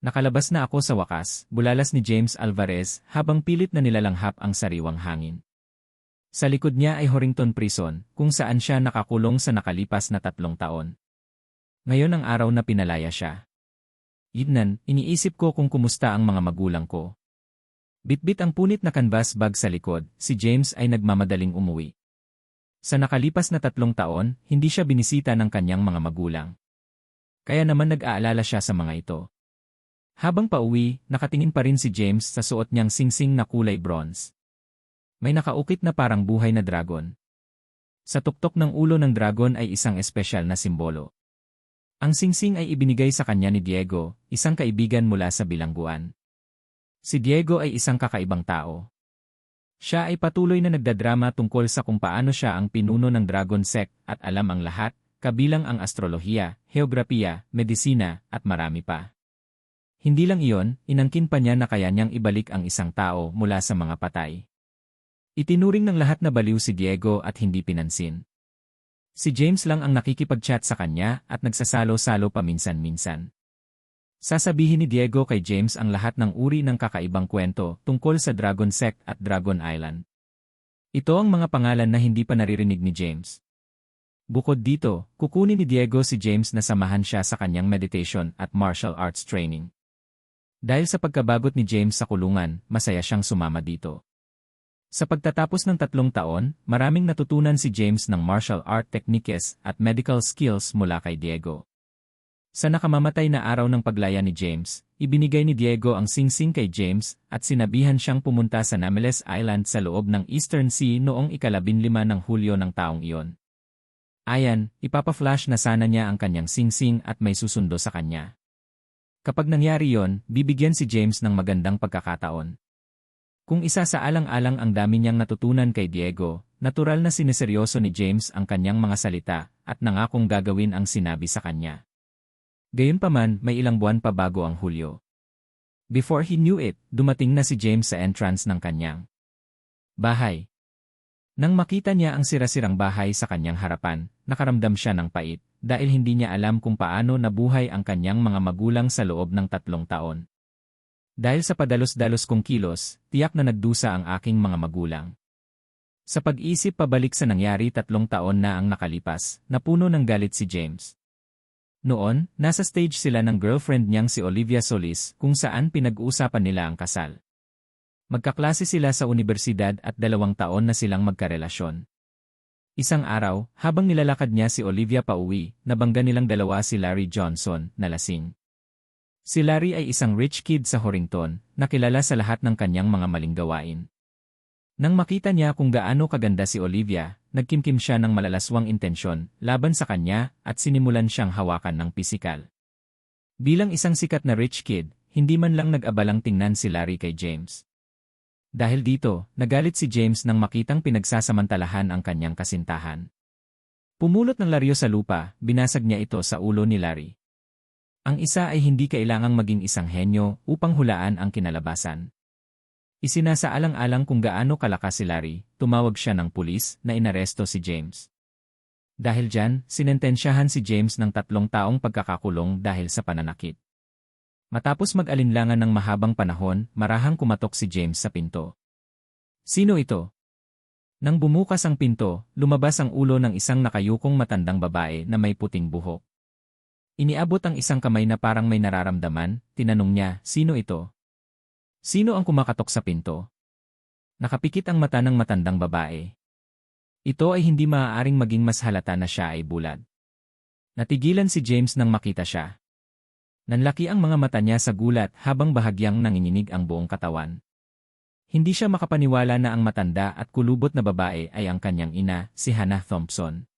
Nakalabas na ako sa wakas, bulalas ni James Alvarez habang pilit na nilalanghap ang sariwang hangin. Sa likod niya ay Horrington Prison, kung saan siya nakakulong sa nakalipas na 3 taon. Ngayon ang araw na pinalaya siya. Idnan, iniisip ko kung kumusta ang mga magulang ko. Bitbit ang punit na canvas bag sa likod, si James ay nagmamadaling umuwi. Sa nakalipas na 3 taon, hindi siya binisita ng kanyang mga magulang. Kaya naman nag-aalala siya sa mga ito. Habang pauwi, nakatingin pa rin si James sa suot niyang singsing na kulay bronze. May nakaukit na parang buhay na dragon. Sa tuktok ng ulo ng dragon ay isang espesyal na simbolo. Ang singsing ay ibinigay sa kanya ni Diego, isang kaibigan mula sa bilangguan. Si Diego ay isang kakaibang tao. Siya ay patuloy na nagdadrama tungkol sa kung paano siya ang pinuno ng Dragon Sect at alam ang lahat, kabilang ang astrolohiya, heograpiya, medisina, at marami pa. Hindi lang iyon, inangkin pa niya na kaya niyang ibalik ang isang tao mula sa mga patay. Itinuring ng lahat na baliw si Diego at hindi pinansin. Si James lang ang nakikipag-chat sa kanya at nagsasalo-salo paminsan-minsan. Sasabihin ni Diego kay James ang lahat ng uri ng kakaibang kwento tungkol sa Dragon Sect at Dragon Island. Ito ang mga pangalan na hindi pa naririnig ni James. Bukod dito, kukunin ni Diego si James na samahan siya sa kanyang meditation at martial arts training. Dahil sa pagkabagot ni James sa kulungan, masaya siyang sumama dito. Sa pagtatapos ng 3 taon, maraming natutunan si James ng martial art techniques at medical skills mula kay Diego. Sa nakamamatay na araw ng paglaya ni James, ibinigay ni Diego ang singsing kay James at sinabihan siyang pumunta sa Nameles Island sa loob ng Eastern Sea noong ika-15 ng Hulyo ng taong iyon. Ayan, ipapa-flash na sana niya ang kanyang singsing at may susundo sa kanya. Kapag nangyari yon, bibigyan si James ng magandang pagkakataon. Kung isa sa alang-alang ang dami niyang natutunan kay Diego, natural na sineseryoso ni James ang kanyang mga salita at nangakong gagawin ang sinabi sa kanya. Gayunpaman, may ilang buwan pa bago ang Hulyo. Before he knew it, dumating na si James sa entrance ng kanyang bahay. Nang makita niya ang sira-sirang bahay sa kanyang harapan, nakaramdam siya ng pait, dahil hindi niya alam kung paano nabuhay ang kanyang mga magulang sa loob ng 3 taon. Dahil sa padalos-dalos kong kilos, tiyak na nagdusa ang aking mga magulang. Sa pag-isip pabalik sa nangyari 3 taon na ang nakalipas, napuno ng galit si James. Noon, nasa stage sila ng girlfriend niyang si Olivia Solis kung saan pinag-uusapan nila ang kasal. Magkaklase sila sa universidad at 2 taon na silang magkarelasyon. Isang araw, habang nilalakad niya si Olivia pauwi, nabangga nilang dalawa si Larry Johnson, na lasing. Si Larry ay isang rich kid sa Horrington, na kilala sa lahat ng kanyang mga maling gawain. Nang makita niya kung gaano kaganda si Olivia, nagkimkim siya ng malalaswang intensyon laban sa kanya at sinimulan siyang hawakan ng pisikal. Bilang isang sikat na rich kid, hindi man lang nag-abalang tingnan si Larry kay James. Dahil dito, nagalit si James nang makitang pinagsasamantalahan ang kanyang kasintahan. Pumulot ng laryo sa lupa, binasag niya ito sa ulo ni Larry. Ang isa ay hindi kailangang maging isang henyo upang hulaan ang kinalabasan. Isinasaalang-alang kung gaano kalakas si Larry, tumawag siya ng pulis na inaresto si James. Dahil dyan, sinentensyahan si James ng 3 taong pagkakakulong dahil sa pananakit. Matapos mag-alinlangan ng mahabang panahon, marahang kumatok si James sa pinto. Sino ito? Nang bumukas ang pinto, lumabas ang ulo ng isang nakayukong matandang babae na may puting buhok. Iniabot ang isang kamay na parang may nararamdaman, tinanong niya, sino ito? Sino ang kumakatok sa pinto? Nakapikit ang mata ng matandang babae. Ito ay hindi maaaring maging mas halata na siya ay bulag. Natigilan si James nang makita siya. Nanlaki ang mga mata niya sa gulat habang bahagyang nanginginig ang buong katawan. Hindi siya makapaniwala na ang matanda at kulubot na babae ay ang kanyang ina, si Hannah Thompson.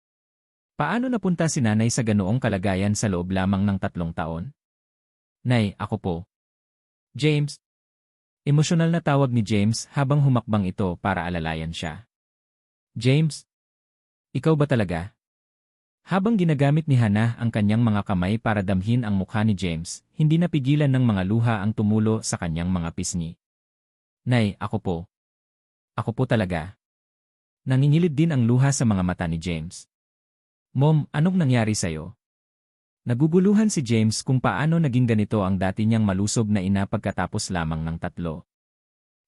Paano napunta si nanay sa ganoong kalagayan sa loob lamang ng 3 taon? Nay, ako po. James. Emosyonal na tawag ni James habang humakbang ito para alalayan siya. James? Ikaw ba talaga? Habang ginagamit ni Hannah ang kanyang mga kamay para damhin ang mukha ni James, hindi napigilan ng mga luha ang tumulo sa kanyang mga pisngi. Nay, ako po. Ako po talaga. Nangingilid din ang luha sa mga mata ni James. Mom, anong nangyari sa'yo? Naguguluhan si James kung paano naging ganito ang dati niyang malusob na ina pagkatapos lamang ng 3.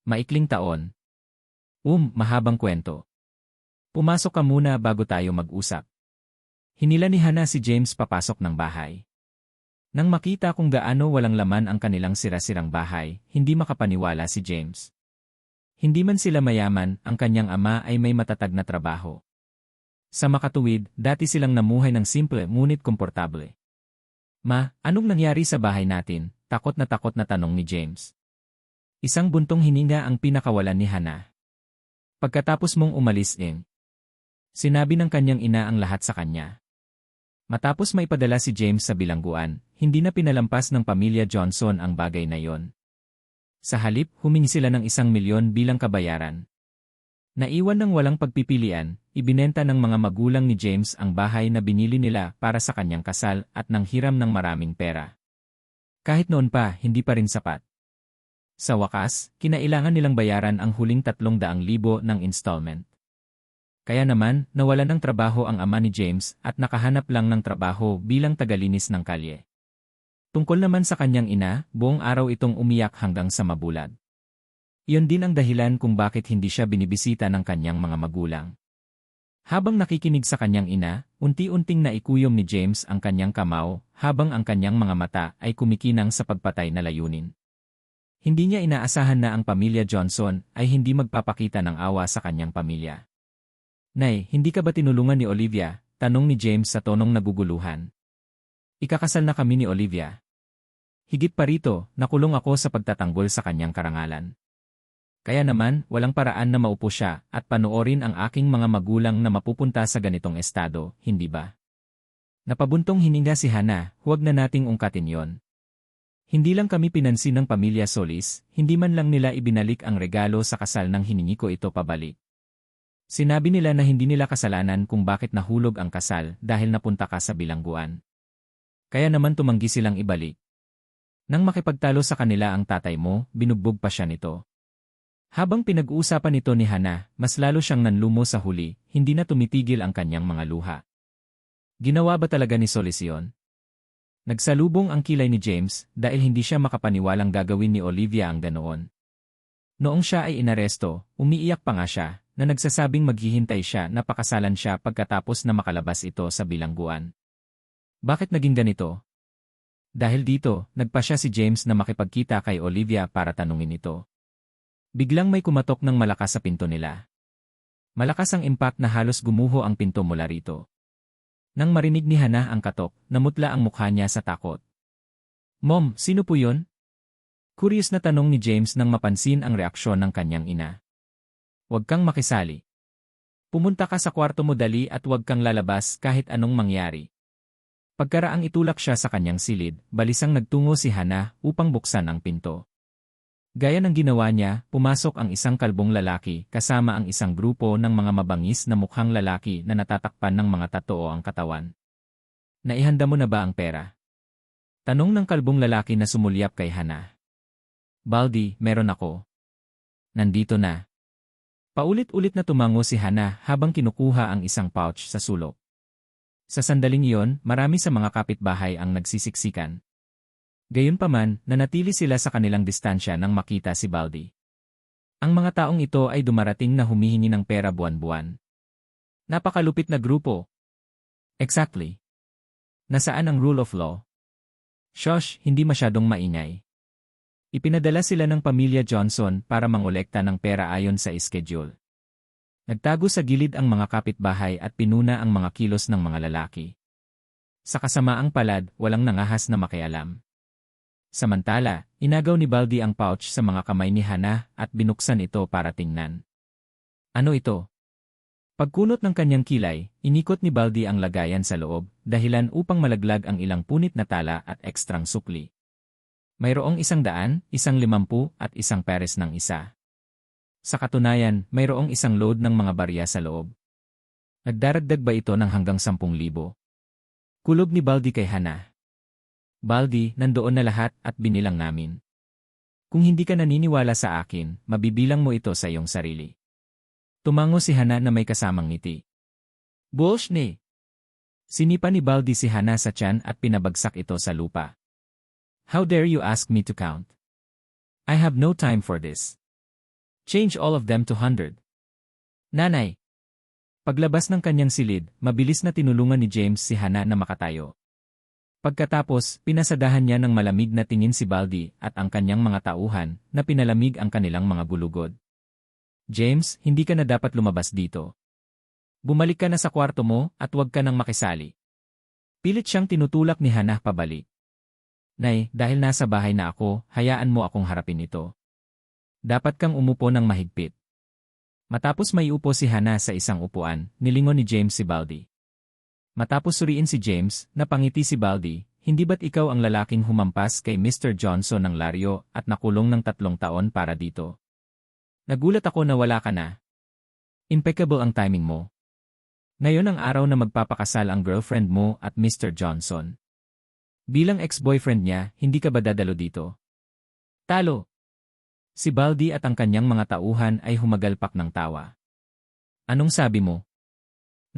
Maikling taon. Mahabang kwento. Pumasok ka muna bago tayo mag-usap. Hinila ni Hannah si James papasok ng bahay. Nang makita kung gaano walang laman ang kanilang sira-sirang bahay, hindi makapaniwala si James. Hindi man sila mayaman, ang kanyang ama ay may matatag na trabaho. Sa makatuwid, dati silang namuhay ng simple ngunit komportable. Ma, anong nangyari sa bahay natin? Takot na tanong ni James. Isang buntong hininga ang pinakawalan ni Hannah. Pagkatapos mong umalis sinabi ng kanyang ina ang lahat sa kanya. Matapos maipadala si James sa bilangguan, hindi na pinalampas ng pamilya Johnson ang bagay na yon. Sa halip, humingi sila ng 1 milyon bilang kabayaran. Naiwan ng walang pagpipilian, ibinenta ng mga magulang ni James ang bahay na binili nila para sa kanyang kasal at nanghiram ng maraming pera. Kahit noon pa, hindi pa rin sapat. Sa wakas, kinailangan nilang bayaran ang huling 300,000 ng installment. Kaya naman, nawalan ng trabaho ang ama ni James at nakahanap lang ng trabaho bilang tagalinis ng kalye. Tungkol naman sa kanyang ina, buong araw itong umiyak hanggang sa mabulad. Iyon din ang dahilan kung bakit hindi siya binibisita ng kanyang mga magulang. Habang nakikinig sa kanyang ina, unti-unting naikuyom ni James ang kanyang kamao, habang ang kanyang mga mata ay kumikinang sa pagpatay na layunin. Hindi niya inaasahan na ang pamilya Johnson ay hindi magpapakita ng awa sa kanyang pamilya. Nay, hindi ka ba tinulungan ni Olivia? Tanong ni James sa tonong naguguluhan. Ikakasal na kami ni Olivia. Higit pa rito, nakulong ako sa pagtatanggol sa kanyang karangalan. Kaya naman, walang paraan na maupo siya at panoorin ang aking mga magulang na mapupunta sa ganitong estado, hindi ba? Napabuntong hininga si Hannah, huwag na nating ungkatin yon. Hindi lang kami pinansin ng pamilya Solis, hindi man lang nila ibinalik ang regalo sa kasal nang hiningi ko ito pabalik. Sinabi nila na hindi nila kasalanan kung bakit nahulog ang kasal dahil napunta ka sa bilangguan. Kaya naman tumanggi silang ibalik. Nang makipagtalo sa kanila ang tatay mo, binugbog pa siya nito. Habang pinag-uusapan nito ni Hannah, mas lalo siyang nanlumo sa huli, hindi na tumitigil ang kanyang mga luha. Ginawa ba talaga ni Solis yun? Nagsalubong ang kilay ni James dahil hindi siya makapaniwalang gagawin ni Olivia ang ganoon. Noong siya ay inaresto, umiiyak pa nga siya, na nagsasabing maghihintay siya na pakasalan siya pagkatapos na makalabas ito sa bilangguan. Bakit naging ganito? Dahil dito, nagpasya si James na makipagkita kay Olivia para tanungin ito. Biglang may kumatok ng malakas sa pinto nila. Malakas ang impact na halos gumuho ang pinto mula rito. Nang marinig ni Hannah ang katok, namutla ang mukha niya sa takot. Mom, sino po yun? Curious na tanong ni James nang mapansin ang reaksyon ng kanyang ina. Huwag kang makisali. Pumunta ka sa kwarto mo dali at huwag kang lalabas kahit anong mangyari. Pagkaraang itulak siya sa kanyang silid, balisang nagtungo si Hannah upang buksan ang pinto. Gaya ng ginawa niya, pumasok ang isang kalbong lalaki kasama ang isang grupo ng mga mabangis na mukhang lalaki na natatakpan ng mga tattoo ang katawan. Naihanda mo na ba ang pera? Tanong ng kalbong lalaki na sumulyap kay Hannah. Baldi, meron ako. Nandito na. Paulit-ulit na tumango si Hannah habang kinukuha ang isang pouch sa sulok. Sa sandaling iyon, marami sa mga kapitbahay ang nagsisiksikan. Gayunpaman, nanatili sila sa kanilang distansya nang makita si Baldi. Ang mga taong ito ay dumarating na humihingi ng pera buwan-buwan. Napakalupit na grupo. Exactly. Nasaan ang rule of law? Shush, hindi masyadong maingay. Ipinadala sila ng pamilya Johnson para mangolekta ng pera ayon sa schedule. Nagtago sa gilid ang mga kapitbahay at pinuna ang mga kilos ng mga lalaki. Sa kasamaang palad, walang nangahas na makialam. Samantala, inagaw ni Baldi ang pouch sa mga kamay ni Hannah at binuksan ito para tingnan. Ano ito? Pagkunot ng kanyang kilay, inikot ni Baldi ang lagayan sa loob, dahilan upang malaglag ang ilang punit na tala at ekstrang sukli. Mayroong 100, 150 at 1 pares ng isa. Sa katunayan, mayroong 1 load ng mga barya sa loob. Nagdaragdag ba ito ng hanggang 10,000? Kulob ni Baldi kay Hannah. Baldi, nandoon na lahat at binilang namin. Kung hindi ka naniniwala sa akin, mabibilang mo ito sa iyong sarili. Tumango si Hannah na may kasamang ngiti. Bullshit! Sinipa ni Baldi si Hana sa tiyan at pinabagsak ito sa lupa. How dare you ask me to count? I have no time for this. Change all of them to 100. Nanay! Paglabas ng kanyang silid, mabilis na tinulungan ni James si Hana na makatayo. Pagkatapos, pinasadahan niya ng malamig na tingin si Baldi at ang kanyang mga tauhan na pinalamig ang kanilang mga bulugod. James, hindi ka na dapat lumabas dito. Bumalik ka na sa kwarto mo at huwag ka nang makisali. Pilit siyang tinutulak ni Hana pabalik. Nay, dahil nasa bahay na ako, hayaan mo akong harapin ito. Dapat kang umupo ng mahigpit. Matapos maiupo si Hana sa isang upuan, nilingon ni James si Baldi. Matapos suriin si James, napangiti si Baldi, hindi ba't ikaw ang lalaking humampas kay Mr. Johnson ng Lario at nakulong ng 3 taon para dito? Nagulat ako na wala ka na. Impeccable ang timing mo. Ngayon ang araw na magpapakasal ang girlfriend mo at Mr. Johnson. Bilang ex-boyfriend niya, hindi ka ba dadalo dito? Talo! Si Baldi at ang kanyang mga tauhan ay humagalpak ng tawa. Anong sabi mo?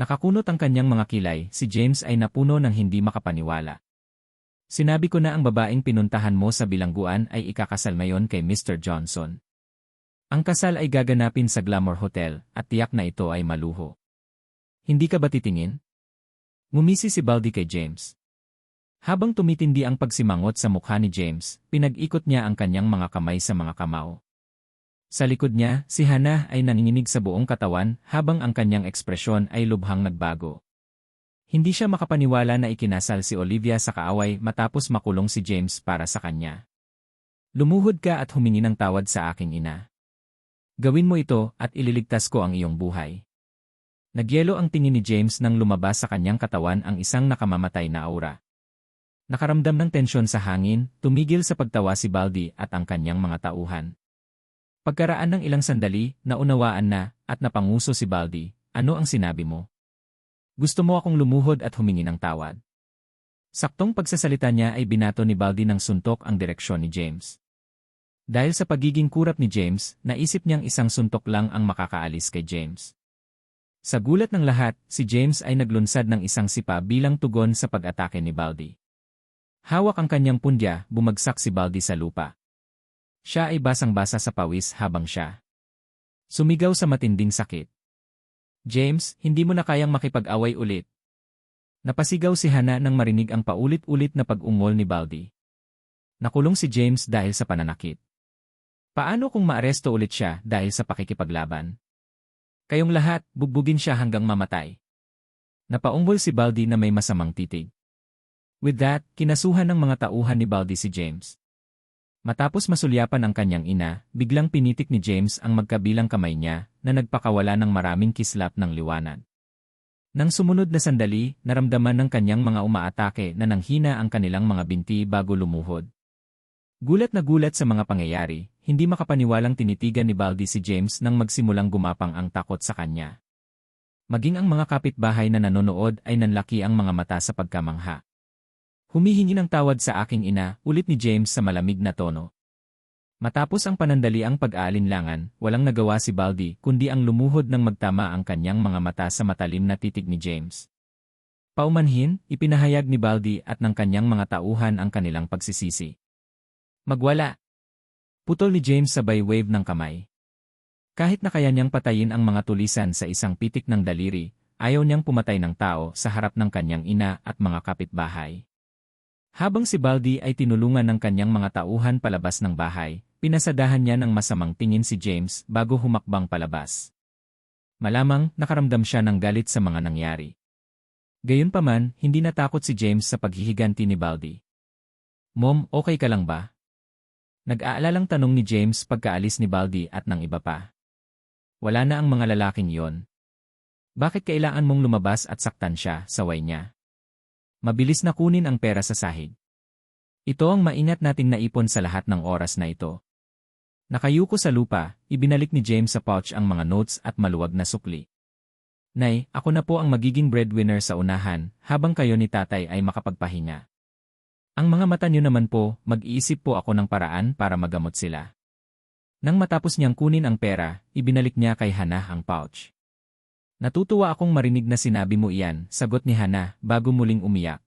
Nakakunot ang kanyang mga kilay, si James ay napuno ng hindi makapaniwala. Sinabi ko na ang babaeng pinuntahan mo sa bilangguan ay ikakasal ngayon kay Mr. Johnson. Ang kasal ay gaganapin sa Glamour Hotel at tiyak na ito ay maluho. Hindi ka ba titingin? Ngumisi si Baldi kay James. Habang tumitindi ang pagsimangot sa mukha ni James, pinag-ikot niya ang kanyang mga kamay sa mga kamao. Sa likod niya, si Hana ay nanginginig sa buong katawan habang ang kanyang ekspresyon ay lubhang nagbago. Hindi siya makapaniwala na ikinasal si Olivia sa kaaway matapos makulong si James para sa kanya. Lumuhod ka at humingi ng tawad sa aking ina. Gawin mo ito at ililigtas ko ang iyong buhay. Nagyelo ang tingin ni James nang lumabas sa kanyang katawan ang isang nakamamatay na aura. Nakaramdam ng tensyon sa hangin, tumigil sa pagtawa si Baldi at ang kanyang mga tauhan. Pagkaraan ng ilang sandali, naunawaan na, at napanguso si Baldi, ano ang sinabi mo? Gusto mo akong lumuhod at humingi ng tawad. Saktong pagsasalita niya ay binato ni Baldi ng suntok ang direksyon ni James. Dahil sa pagiging kurap ni James, naisip niyang isang suntok lang ang makakaalis kay James. Sa gulat ng lahat, si James ay naglunsad ng isang sipa bilang tugon sa pag-atake ni Baldi. Hawak ang kanyang pundya, bumagsak si Baldi sa lupa. Siya ay basang-basa sa pawis habang siya sumigaw sa matinding sakit. James, hindi mo na kayang makipag-away ulit. Napasigaw si Hana nang marinig ang paulit-ulit na pag-ungol ni Baldi. Nakulong si James dahil sa pananakit. Paano kung maaresto ulit siya dahil sa pakikipaglaban? Kayong lahat, bugbugin siya hanggang mamatay. Napaunggol si Baldi na may masamang titig. With that, kinasuhan ng mga tauhan ni Baldi si James. Matapos masulyapan ang kanyang ina, biglang pinitik ni James ang magkabilang kamay niya na nagpakawala ng maraming kislap ng liwanag. Nang sumunod na sandali, naramdaman ng kanyang mga umaatake na nanghina ang kanilang mga binti bago lumuhod. Gulat na gulat sa mga pangyayari, hindi makapaniwalang tinitigan ni Baldi si James nang magsimulang gumapang ang takot sa kanya. Maging ang mga kapitbahay na nanonood ay nanlaki ang mga mata sa pagkamangha. Humihingi ng tawad sa aking ina, ulit ni James sa malamig na tono. Matapos ang panandaliang pag-aalinlangan, walang nagawa si Baldi kundi ang lumuhod ng magtama ang kanyang mga mata sa matalim na titig ni James. Paumanhin, ipinahayag ni Baldi at ng kanyang mga tauhan ang kanilang pagsisisi. Magwala! Putol ni James sabay wave ng kamay. Kahit na kaya niyang patayin ang mga tulisan sa isang pitik ng daliri, ayaw niyang pumatay ng tao sa harap ng kanyang ina at mga kapitbahay. Habang si Baldi ay tinulungan ng kanyang mga tauhan palabas ng bahay, pinasadahan niya ng masamang tingin si James bago humakbang palabas. Malamang nakaramdam siya ng galit sa mga nangyari. Gayunpaman, hindi natakot si James sa paghihiganti ni Baldi. Mom, okay ka lang ba? Nag-aalalang tanong ni James pagkaalis ni Baldi at ng iba pa. Wala na ang mga lalaking yon. Bakit kailangan mong lumabas at saktan siya, saway niya? Mabilis na kunin ang pera sa sahig. Ito ang maingat nating naipon sa lahat ng oras na ito. Nakayuko sa lupa, ibinalik ni James sa pouch ang mga notes at maluwag na sukli. Nay, ako na po ang magiging breadwinner sa unahan, habang kayo ni tatay ay makapagpahinga. Ang mga mata niyo naman po, mag-iisip po ako ng paraan para magamot sila. Nang matapos niyang kunin ang pera, ibinalik niya kay Hana ang pouch. Natutuwa akong marinig na sinabi mo iyan, sagot ni Hana, bago muling umiyak.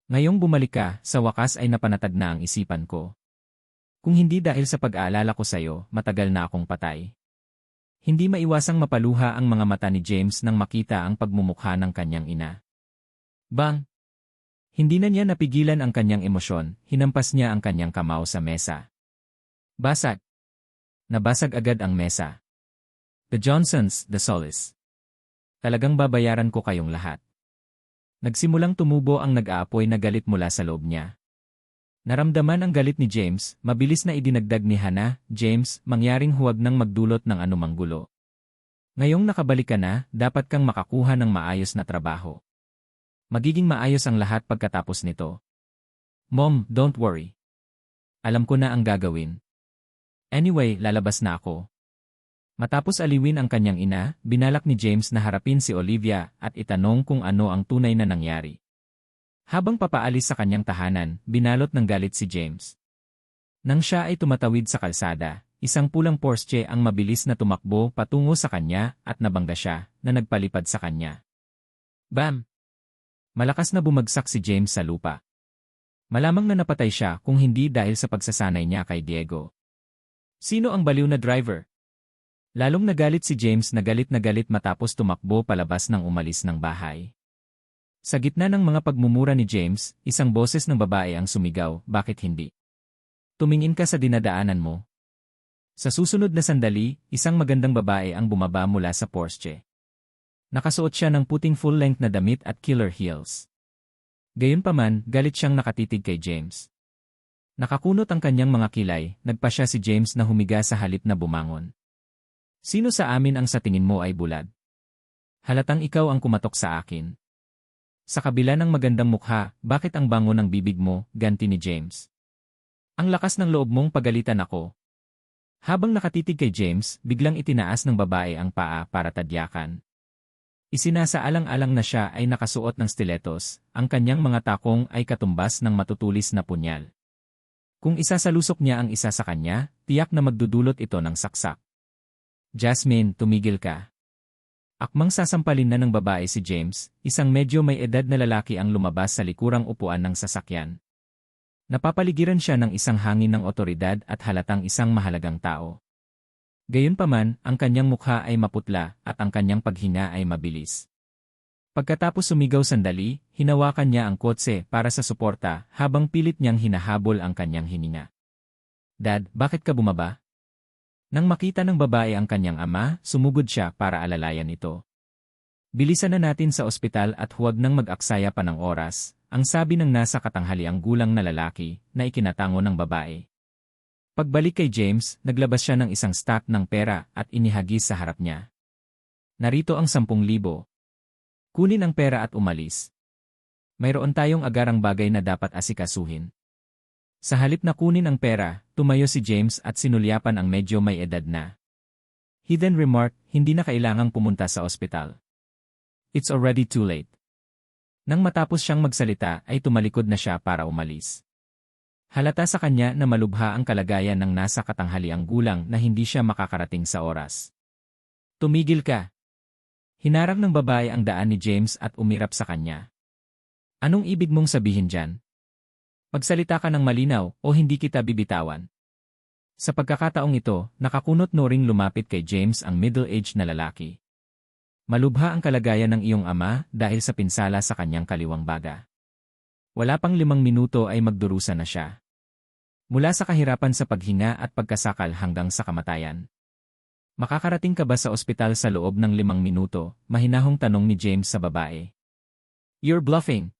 Ngayong bumalik ka, sa wakas ay napanatag na ang isipan ko. Kung hindi dahil sa pag-aalala ko sa'yo, matagal na akong patay. Hindi maiwasang mapaluha ang mga mata ni James nang makita ang pagmumukha ng kanyang ina. Bang! Hindi na niya napigilan ang kanyang emosyon, hinampas niya ang kanyang kamao sa mesa. Basag! Nabasag agad ang mesa. The Johnsons, the Solis. Talagang babayaran ko kayong lahat. Nagsimulang tumubo ang nag-aapoy na galit mula sa loob niya. Naramdaman ang galit ni James, mabilis na idinagdag ni Hana, James, mangyaring huwag nang magdulot ng anumang gulo. Ngayong nakabalik ka na, dapat kang makakuha ng maayos na trabaho. Magiging maayos ang lahat pagkatapos nito. Mom, don't worry. Alam ko na ang gagawin. Anyway, lalabas na ako. Matapos aliwin ang kanyang ina, binalak ni James na harapin si Olivia at itanong kung ano ang tunay na nangyari. Habang papaalis sa kanyang tahanan, binalot ng galit si James. Nang siya ay tumatawid sa kalsada, isang pulang Porsche ang mabilis na tumakbo patungo sa kanya at nabangga siya na nagpalipad sa kanya. Bam! Malakas na bumagsak si James sa lupa. Malamang na napatay siya kung hindi dahil sa pagsasanay niya kay Diego. Sino ang baliw na driver? Lalong nagalit si James na galit matapos tumakbo palabas nang umalis ng bahay. Sa gitna ng mga pagmumura ni James, isang boses ng babae ang sumigaw, bakit hindi? Tumingin ka sa dinadaanan mo. Sa susunod na sandali, isang magandang babae ang bumaba mula sa Porsche. Nakasuot siya ng puting full-length na damit at killer heels. Gayunpaman, galit siyang nakatitig kay James. Nakakunot ang kanyang mga kilay, nagpa siya si James na humiga sa halip na bumangon. Sino sa amin ang sa tingin mo ay bulad? Halatang ikaw ang kumatok sa akin. Sa kabila ng magandang mukha, bakit ang bango ng bibig mo, ganti ni James? Ang lakas ng loob mong pagalitan ako. Habang nakatitig kay James, biglang itinaas ng babae ang paa para tadyakan. Isinasaalang-alang na siya ay nakasuot ng stilettos, ang kanyang mga takong ay katumbas ng matutulis na punyal. Kung isasalusok niya ang isa sa kanya, tiyak na magdudulot ito ng saksak. Jasmine, tumigil ka. Akmang sasampalin na ng babae si James, isang medyo may edad na lalaki ang lumabas sa likurang upuan ng sasakyan. Napapaligiran siya ng isang hangin ng otoridad at halatang isang mahalagang tao. Gayunpaman, ang kanyang mukha ay maputla at ang kanyang paghinga ay mabilis. Pagkatapos sumigaw sandali, hinawakan niya ang kotse para sa suporta habang pilit niyang hinahabol ang kanyang hininga. Dad, bakit ka bumaba? Nang makita ng babae ang kanyang ama, sumugod siya para alalayan ito. Bilisan na natin sa ospital at huwag nang mag-aksaya pa ng oras, ang sabi ng nasa katanghaliang gulang na lalaki na ikinatango ng babae. Pagbalik kay James, naglabas siya ng isang stack ng pera at inihagis sa harap niya. Narito ang 10,000. Kunin ang pera at umalis. Mayroon tayong agarang bagay na dapat asikasuhin. Sa halip na kunin ang pera, tumayo si James at sinulyapan ang medyo may edad na. He then remarked, hindi na kailangang pumunta sa ospital. It's already too late. Nang matapos siyang magsalita ay tumalikod na siya para umalis. Halata sa kanya na malubha ang kalagayan ng nasa katanghaliang gulang na hindi siya makakarating sa oras. Tumigil ka. Hinarang ng babae ang daan ni James at umirap sa kanya. Anong ibig mong sabihin dyan? Magsalita ka ng malinaw o hindi kita bibitawan. Sa pagkakataong ito, nakakunot noring lumapit kay James ang middle-aged na lalaki. Malubha ang kalagayan ng iyong ama dahil sa pinsala sa kanyang kaliwang baga. Wala pang 5 minuto ay magdurusa na siya. Mula sa kahirapan sa paghinga at pagkasakal hanggang sa kamatayan. Makakarating ka ba sa ospital sa loob ng 5 minuto? Mahinahong tanong ni James sa babae. You're bluffing.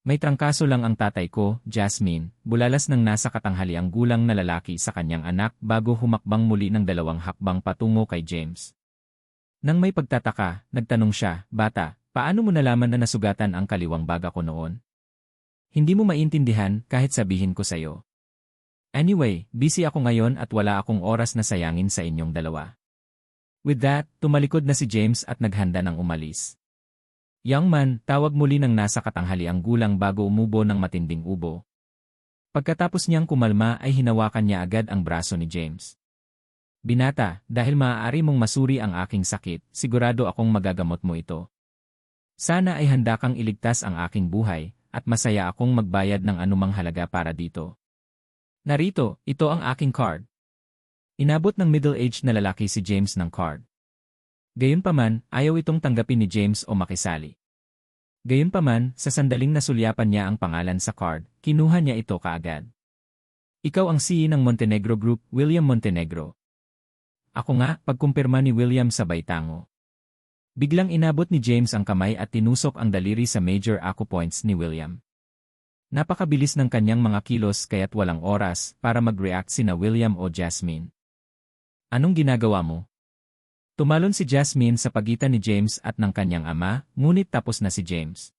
May trangkaso lang ang tatay ko, Jasmine, bulalas ng nasa katanghaliang gulang na lalaki sa kanyang anak bago humakbang muli ng 2 hakbang patungo kay James. Nang may pagtataka, nagtanong siya, bata, paano mo nalaman na nasugatan ang kaliwang baga ko noon? Hindi mo maintindihan kahit sabihin ko sa'yo. Anyway, busy ako ngayon at wala akong oras na sayangin sa inyong dalawa. With that, tumalikod na si James at naghanda ng umalis. Young man, tawag muli ng nasa katanghaliang gulang bago umubo ng matinding ubo. Pagkatapos niyang kumalma ay hinawakan niya agad ang braso ni James. Binata, dahil maaari mong masuri ang aking sakit, sigurado akong magagamot mo ito. Sana ay handa kang iligtas ang aking buhay, at masaya akong magbayad ng anumang halaga para dito. Narito, ito ang aking card. Inabot ng middle-aged na lalaki si James ng card. Gayunpaman, ayaw itong tanggapin ni James o makisali. Gayunpaman, sa sandaling nasulyapan niya ang pangalan sa card, kinuha niya ito kaagad. Ikaw ang CEO ng Montenegro Group, William Montenegro. Ako nga, pagkumpirma ni William sabay tango. Biglang inabot ni James ang kamay at tinusok ang daliri sa major acupoints ni William. Napakabilis ng kanyang mga kilos kaya't walang oras para mag-react sina William o Jasmine. Anong ginagawa mo? Tumalon si Jasmine sa pagitan ni James at ng kanyang ama, ngunit tapos na si James.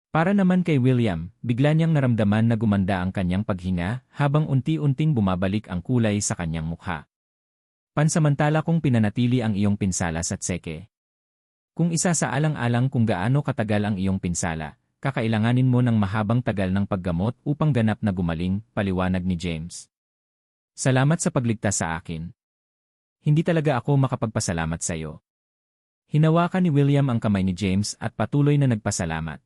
Para naman kay William, bigla niyang naramdaman na gumanda ang kanyang paghinga habang unti-unting bumabalik ang kulay sa kanyang mukha. Pansamantala kong pinanatili ang iyong pinsala sa tseke. Kung isa sa alang-alang kung gaano katagal ang iyong pinsala, kakailanganin mo ng mahabang tagal ng paggamot upang ganap na gumaling, paliwanag ni James. Salamat sa pagligtas sa akin. Hindi talaga ako makapagpasalamat sa iyo. Hinawakan ni William ang kamay ni James at patuloy na nagpasalamat.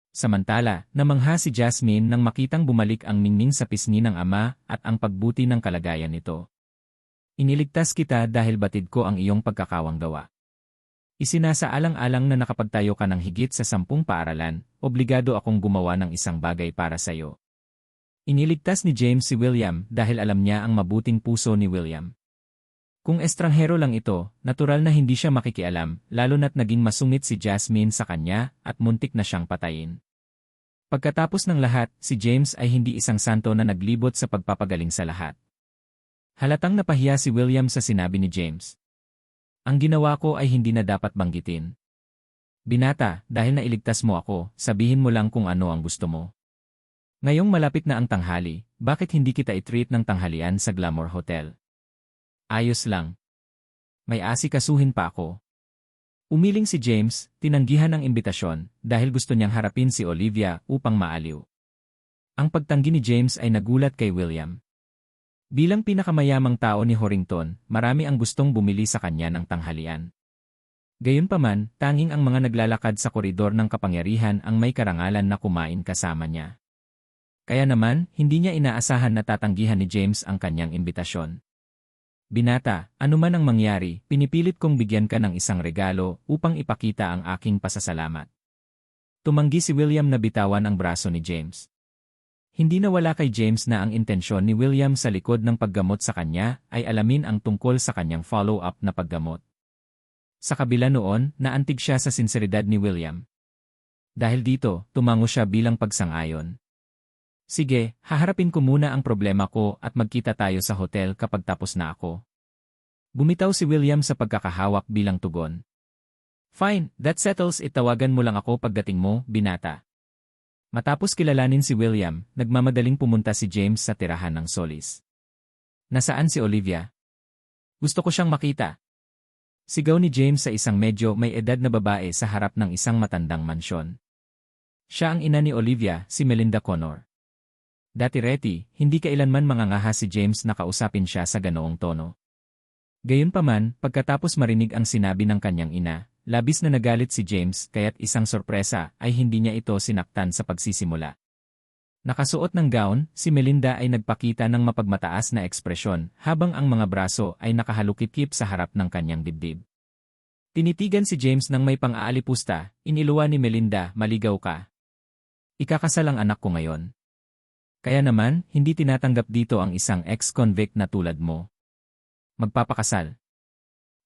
Samantala, namangha si Jasmine nang makitang bumalik ang ningning sa pisngi ng ama at ang pagbuti ng kalagayan nito. Iniligtas kita dahil batid ko ang iyong pagkakawang gawa. Isinasaalang-alang na nakapagtayo ka ng higit sa 10 paaralan, obligado akong gumawa ng isang bagay para sa iyo. Iniligtas ni James si William dahil alam niya ang mabuting puso ni William. Kung estranghero lang ito, natural na hindi siya makikialam, lalo na't naging masungit si Jasmine sa kanya at muntik na siyang patayin. Pagkatapos ng lahat, si James ay hindi isang santo na naglibot sa pagpapagaling sa lahat. Halatang napahiya si William sa sinabi ni James. Ang ginawa ko ay hindi na dapat banggitin. Binata, dahil nailigtas mo ako, sabihin mo lang kung ano ang gusto mo. Ngayong malapit na ang tanghali, bakit hindi kita i-treat ng tanghalian sa Glamour Hotel? Ayos lang. May asikasuhin pa ako. Umiling si James, tinanggihan ang imbitasyon, dahil gusto niyang harapin si Olivia upang maaliw. Ang pagtanggi ni James ay nagulat kay William. Bilang pinakamayamang tao ni Horrington, marami ang gustong bumili sa kanya ng tanghalian. Gayunpaman, tanging ang mga naglalakad sa koridor ng kapangyarihan ang may karangalan na kumain kasama niya. Kaya naman, hindi niya inaasahan na tatanggihan ni James ang kanyang imbitasyon. Binata, anuman ang mangyari, pinipilit kong bigyan ka ng isang regalo upang ipakita ang aking pasasalamat. Tumanggi si William na bitawan ang braso ni James. Hindi nawala kay James na ang intensyon ni William sa likod ng paggamot sa kanya ay alamin ang tungkol sa kanyang follow-up na paggamot. Sa kabila noon, naantig siya sa sinseridad ni William. Dahil dito, tumango siya bilang pagsang-ayon. Sige, haharapin ko muna ang problema ko at magkita tayo sa hotel kapag tapos na ako. Bumitaw si William sa pagkakahawak bilang tugon. Fine, that settles it, tawagan mo lang ako pagdating mo, binata. Matapos kilalanin si William, nagmamadaling pumunta si James sa tirahan ng Solis. Nasaan si Olivia? Gusto ko siyang makita. Sigaw ni James sa isang medyo may edad na babae sa harap ng isang matandang mansyon. Siya ang ina ni Olivia, si Melinda Connor. Dati-reti, hindi kailanman mangangaha si James na kausapin siya sa ganoong tono. Gayunpaman, pagkatapos marinig ang sinabi ng kanyang ina, labis na nagalit si James kaya't isang sorpresa ay hindi niya ito sinaktan sa pagsisimula. Nakasuot ng gown, si Melinda ay nagpakita ng mapagmataas na ekspresyon habang ang mga braso ay nakahalukip-kip sa harap ng kanyang dibdib. Tinitigan si James ng may pang-aalipusta, iniluwa ni Melinda, maligaw ka. Ikakasal ang anak ko ngayon. Kaya naman, hindi tinatanggap dito ang isang ex-convict na tulad mo. Magpapakasal.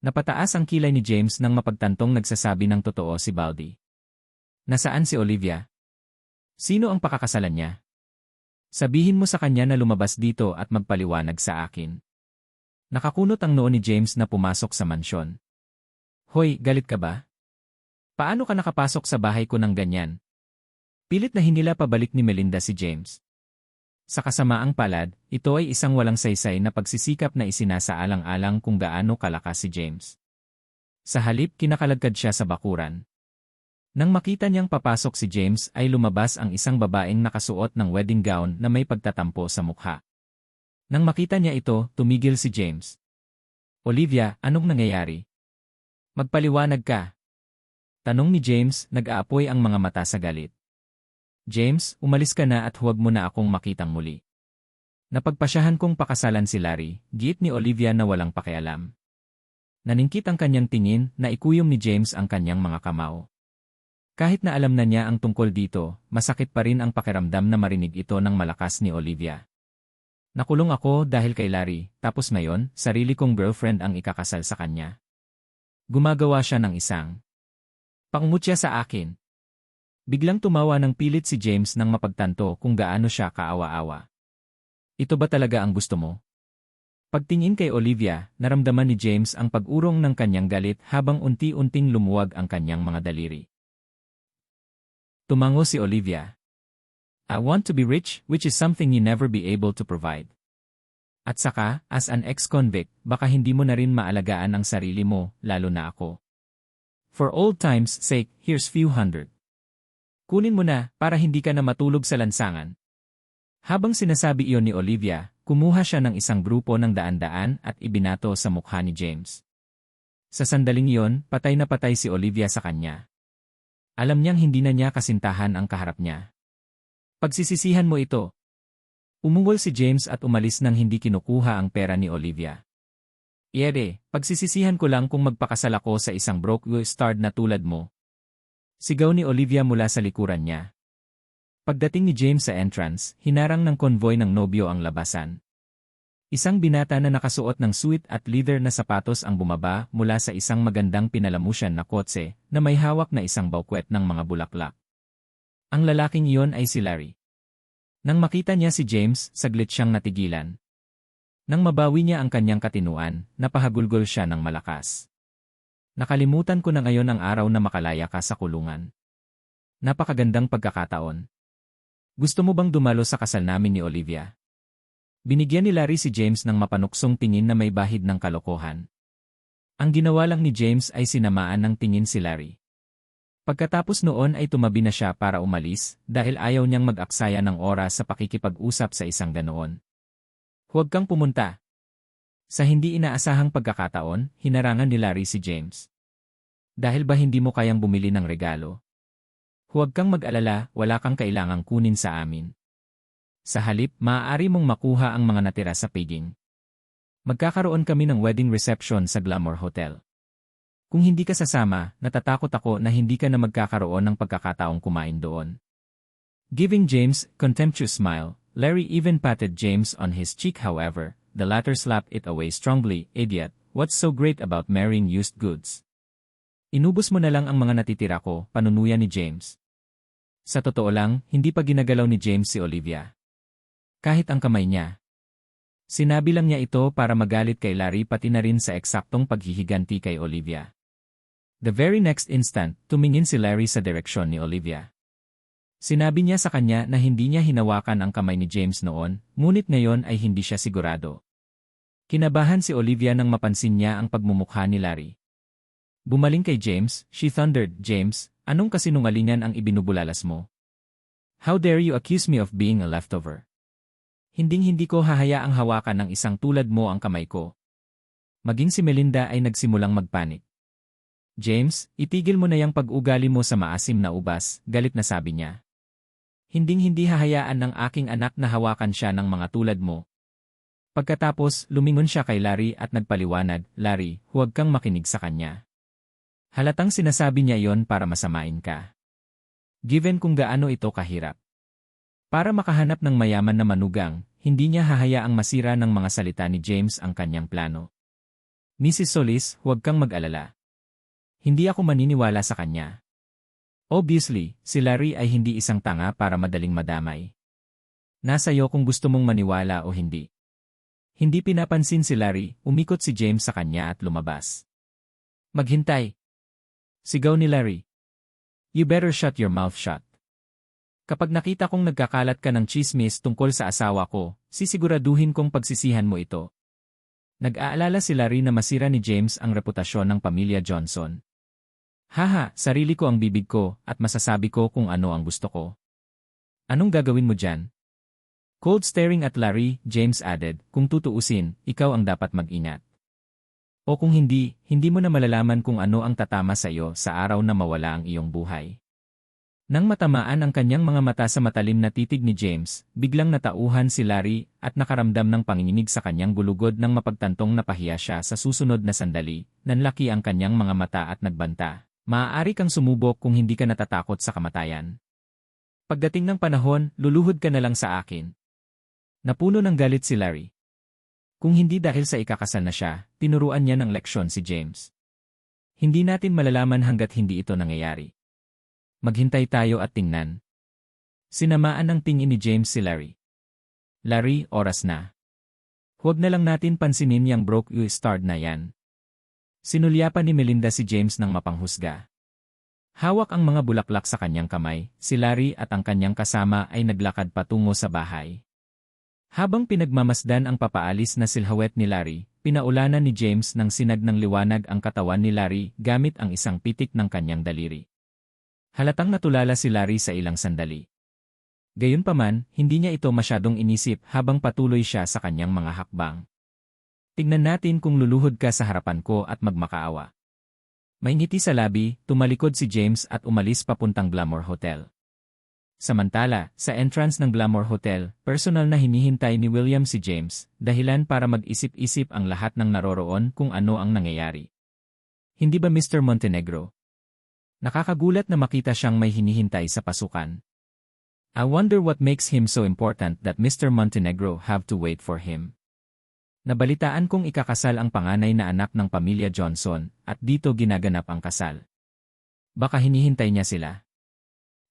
Napataas ang kilay ni James nang mapagtantong nagsasabi ng totoo si Baldy. Nasaan si Olivia? Sino ang pakakasalan niya? Sabihin mo sa kanya na lumabas dito at magpaliwanag sa akin. Nakakunot ang noo ni James na pumasok sa mansyon. Hoy, galit ka ba? Paano ka nakapasok sa bahay ko ng ganyan? Pilit na hinila pabalik ni Melinda si James. Sa kasamaang palad, ito ay isang walang saysay na pagsisikap na isinasaalang-alang kung gaano kalakas si James. Sa halip, kinakaladkad siya sa bakuran. Nang makita niyang papasok si James ay lumabas ang isang babaeng nakasuot ng wedding gown na may pagtatampo sa mukha. Nang makita niya ito, tumigil si James. Olivia, anong nangyayari? Magpaliwanag ka. Tanong ni James, nag-aapoy ang mga mata sa galit. James, umalis ka na at huwag mo na akong makitang muli. Napagpasyahan kong pakasalan si Larry, giit ni Olivia na walang pakialam. Naningkit ang kanyang tingin, na ikuyom ni James ang kanyang mga kamao. Kahit na alam na niya ang tungkol dito, masakit pa rin ang pakiramdam na marinig ito ng malakas ni Olivia. Nakulong ako dahil kay Larry, tapos ngayon, sarili kong girlfriend ang ikakasal sa kanya. Gumagawa siya ng isang pangmutya sa akin. Biglang tumawa ng pilit si James nang mapagtanto kung gaano siya kaawa-awa. Ito ba talaga ang gusto mo? Pagtingin kay Olivia, naramdaman ni James ang pag-urong ng kanyang galit habang unti-unting lumuwag ang kanyang mga daliri. Tumango si Olivia. I want to be rich, which is something you never be able to provide. At saka, as an ex-convict, baka hindi mo na rin maalagaan ang sarili mo, lalo na ako. For old time's sake, here's few hundred. Kunin mo na, para hindi ka na matulog sa lansangan. Habang sinasabi iyon ni Olivia, kumuha siya ng isang grupo ng daan-daan at ibinato sa mukha ni James. Sa sandaling iyon, patay na patay si Olivia sa kanya. Alam niyang hindi na niya kasintahan ang kaharap niya. Pagsisisihan mo ito. Umungol si James at umalis nang hindi kinukuha ang pera ni Olivia. Iere, pagsisisihan ko lang kung magpakasal ako sa isang broke-starred na tulad mo. Sigaw ni Olivia mula sa likuran niya. Pagdating ni James sa entrance, hinarang ng konvoy ng nobyo ang labasan. Isang binata na nakasuot ng suit at leather na sapatos ang bumaba mula sa isang magandang pinalamusyan na kotse na may hawak na isang baukwet ng mga bulaklak. Ang lalaking iyon ay si Larry. Nang makita niya si James, saglit siyang natigilan. Nang mabawi niya ang kanyang katinuan, napahagulgol siya ng malakas. Nakalimutan ko na ngayon ang araw na makalaya ka sa kulungan. Napakagandang pagkakataon. Gusto mo bang dumalo sa kasal namin ni Olivia? Binigyan ni Larry si James ng mapanuksong tingin na may bahid ng kalokohan. Ang ginawa lang ni James ay sinamaan ng tingin si Larry. Pagkatapos noon ay tumabi na siya para umalis dahil ayaw niyang mag-aksaya ng oras sa pakikipag-usap sa isang ganoon. Huwag kang pumunta. Sa hindi inaasahang pagkakataon, hinarangan ni Larry si James. Dahil ba hindi mo kayang bumili ng regalo? Huwag kang mag-alala, wala kang kailangang kunin sa amin. Sa halip, maaari mong makuha ang mga natira sa paging. Magkakaroon kami ng wedding reception sa Glamour Hotel. Kung hindi ka sasama, natatakot ako na hindi ka na magkakaroon ng pagkakataong kumain doon. Giving James a contemptuous smile, Larry even patted James on his cheek. However, the latter slapped it away strongly. Idiot, what's so great about marrying used goods? Inubos mo na lang ang mga natitira ko, panunuya ni James. Sa totoo lang, hindi pa ginagalaw ni James si Olivia. Kahit ang kamay niya. Sinabi lang niya ito para magalit kay Larry pati na rin sa eksaktong paghihiganti kay Olivia. The very next instant, tumingin si Larry sa direksyon ni Olivia. Sinabi niya sa kanya na hindi niya hinawakan ang kamay ni James noon, ngunit ngayon ay hindi siya sigurado. Kinabahan si Olivia nang mapansin niya ang pagmumukha ni Larry. Bumaling kay James, she thundered, James, anong kasinungalingan ang ibinubulalas mo? How dare you accuse me of being a leftover? Hinding-hindi ko hahayaang hawakan ng isang tulad mo ang kamay ko. Maging si Melinda ay nagsimulang magpanik. James, itigil mo na yang pag-ugali mo sa maasim na ubas, galit na sabi niya. Hinding-hindi hahayaan ng aking anak na hawakan siya ng mga tulad mo. Pagkatapos, lumingon siya kay Larry at nagpaliwanag, Larry, huwag kang makinig sa kanya. Halatang sinasabi niya yon para masamain ka. Given kung gaano ito kahirap. Para makahanap ng mayaman na manugang, hindi niya hahayaang masira ng mga salita ni James ang kanyang plano. Mrs. Solis, huwag kang mag-alala. Hindi ako maniniwala sa kanya. Obviously, si Larry ay hindi isang tanga para madaling madamay. Nasa iyo kung gusto mong maniwala o hindi. Hindi pinapansin si Larry, umikot si James sa kanya at lumabas. Maghintay! Sigaw ni Larry. You better shut your mouth shut. Kapag nakita kong nagkakalat ka ng chismis tungkol sa asawa ko, sisiguraduhin kong pagsisihan mo ito. Nag-aalala si Larry na masira ni James ang reputasyon ng pamilya Johnson. Haha, sarili ko ang bibig ko at masasabi ko kung ano ang gusto ko. Anong gagawin mo dyan? Cold staring at Larry, James added, kung tutuusin, ikaw ang dapat mag-ingat. O kung hindi, hindi mo na malalaman kung ano ang tatama sa iyo sa araw na mawala ang iyong buhay. Nang matamaan ang kanyang mga mata sa matalim na titig ni James, biglang natauhan si Larry at nakaramdam ng panginginig sa kanyang gulugod nang mapagtantong napahiya siya sa susunod na sandali. Nanlaki ang kanyang mga mata at nagbanta. Maaari kang sumubok kung hindi ka natatakot sa kamatayan. Pagdating ng panahon, luluhod ka na lang sa akin. Napuno ng galit si Larry. Kung hindi dahil sa ikakasal na siya, tinuruan niya ng leksyon si James. Hindi natin malalaman hanggat hindi ito nangyayari. Maghintay tayo at tingnan. Sinamaan ng tingin ni James si Larry. Larry, oras na. Huwag na lang natin pansinin yang broke you starred na yan. Sinulyapan ni Melinda si James ng mapanghusga. Hawak ang mga bulaklak sa kanyang kamay, si Larry at ang kanyang kasama ay naglakad patungo sa bahay. Habang pinagmamasdan ang papaalis na silhouette ni Larry, pinaulanan ni James ng sinag ng liwanag ang katawan ni Larry gamit ang isang pitik ng kanyang daliri. Halatang natulala si Larry sa ilang sandali. Gayunpaman, hindi niya ito masyadong inisip habang patuloy siya sa kanyang mga hakbang. Tignan natin kung luluhod ka sa harapan ko at magmakaawa. May ngiti sa labi, tumalikod si James at umalis papuntang Glamour Hotel. Samantala, sa entrance ng Glamour Hotel, personal na hinihintay ni William si James, dahilan para mag-isip-isip ang lahat ng naroroon kung ano ang nangyayari. Hindi ba Mr. Montenegro? Nakakagulat na makita siyang may hinihintay sa pasukan. I wonder what makes him so important that Mr. Montenegro have to wait for him. Nabalitaan kong ikakasal ang panganay na anak ng pamilya Johnson at dito ginaganap ang kasal. Baka hinihintay niya sila.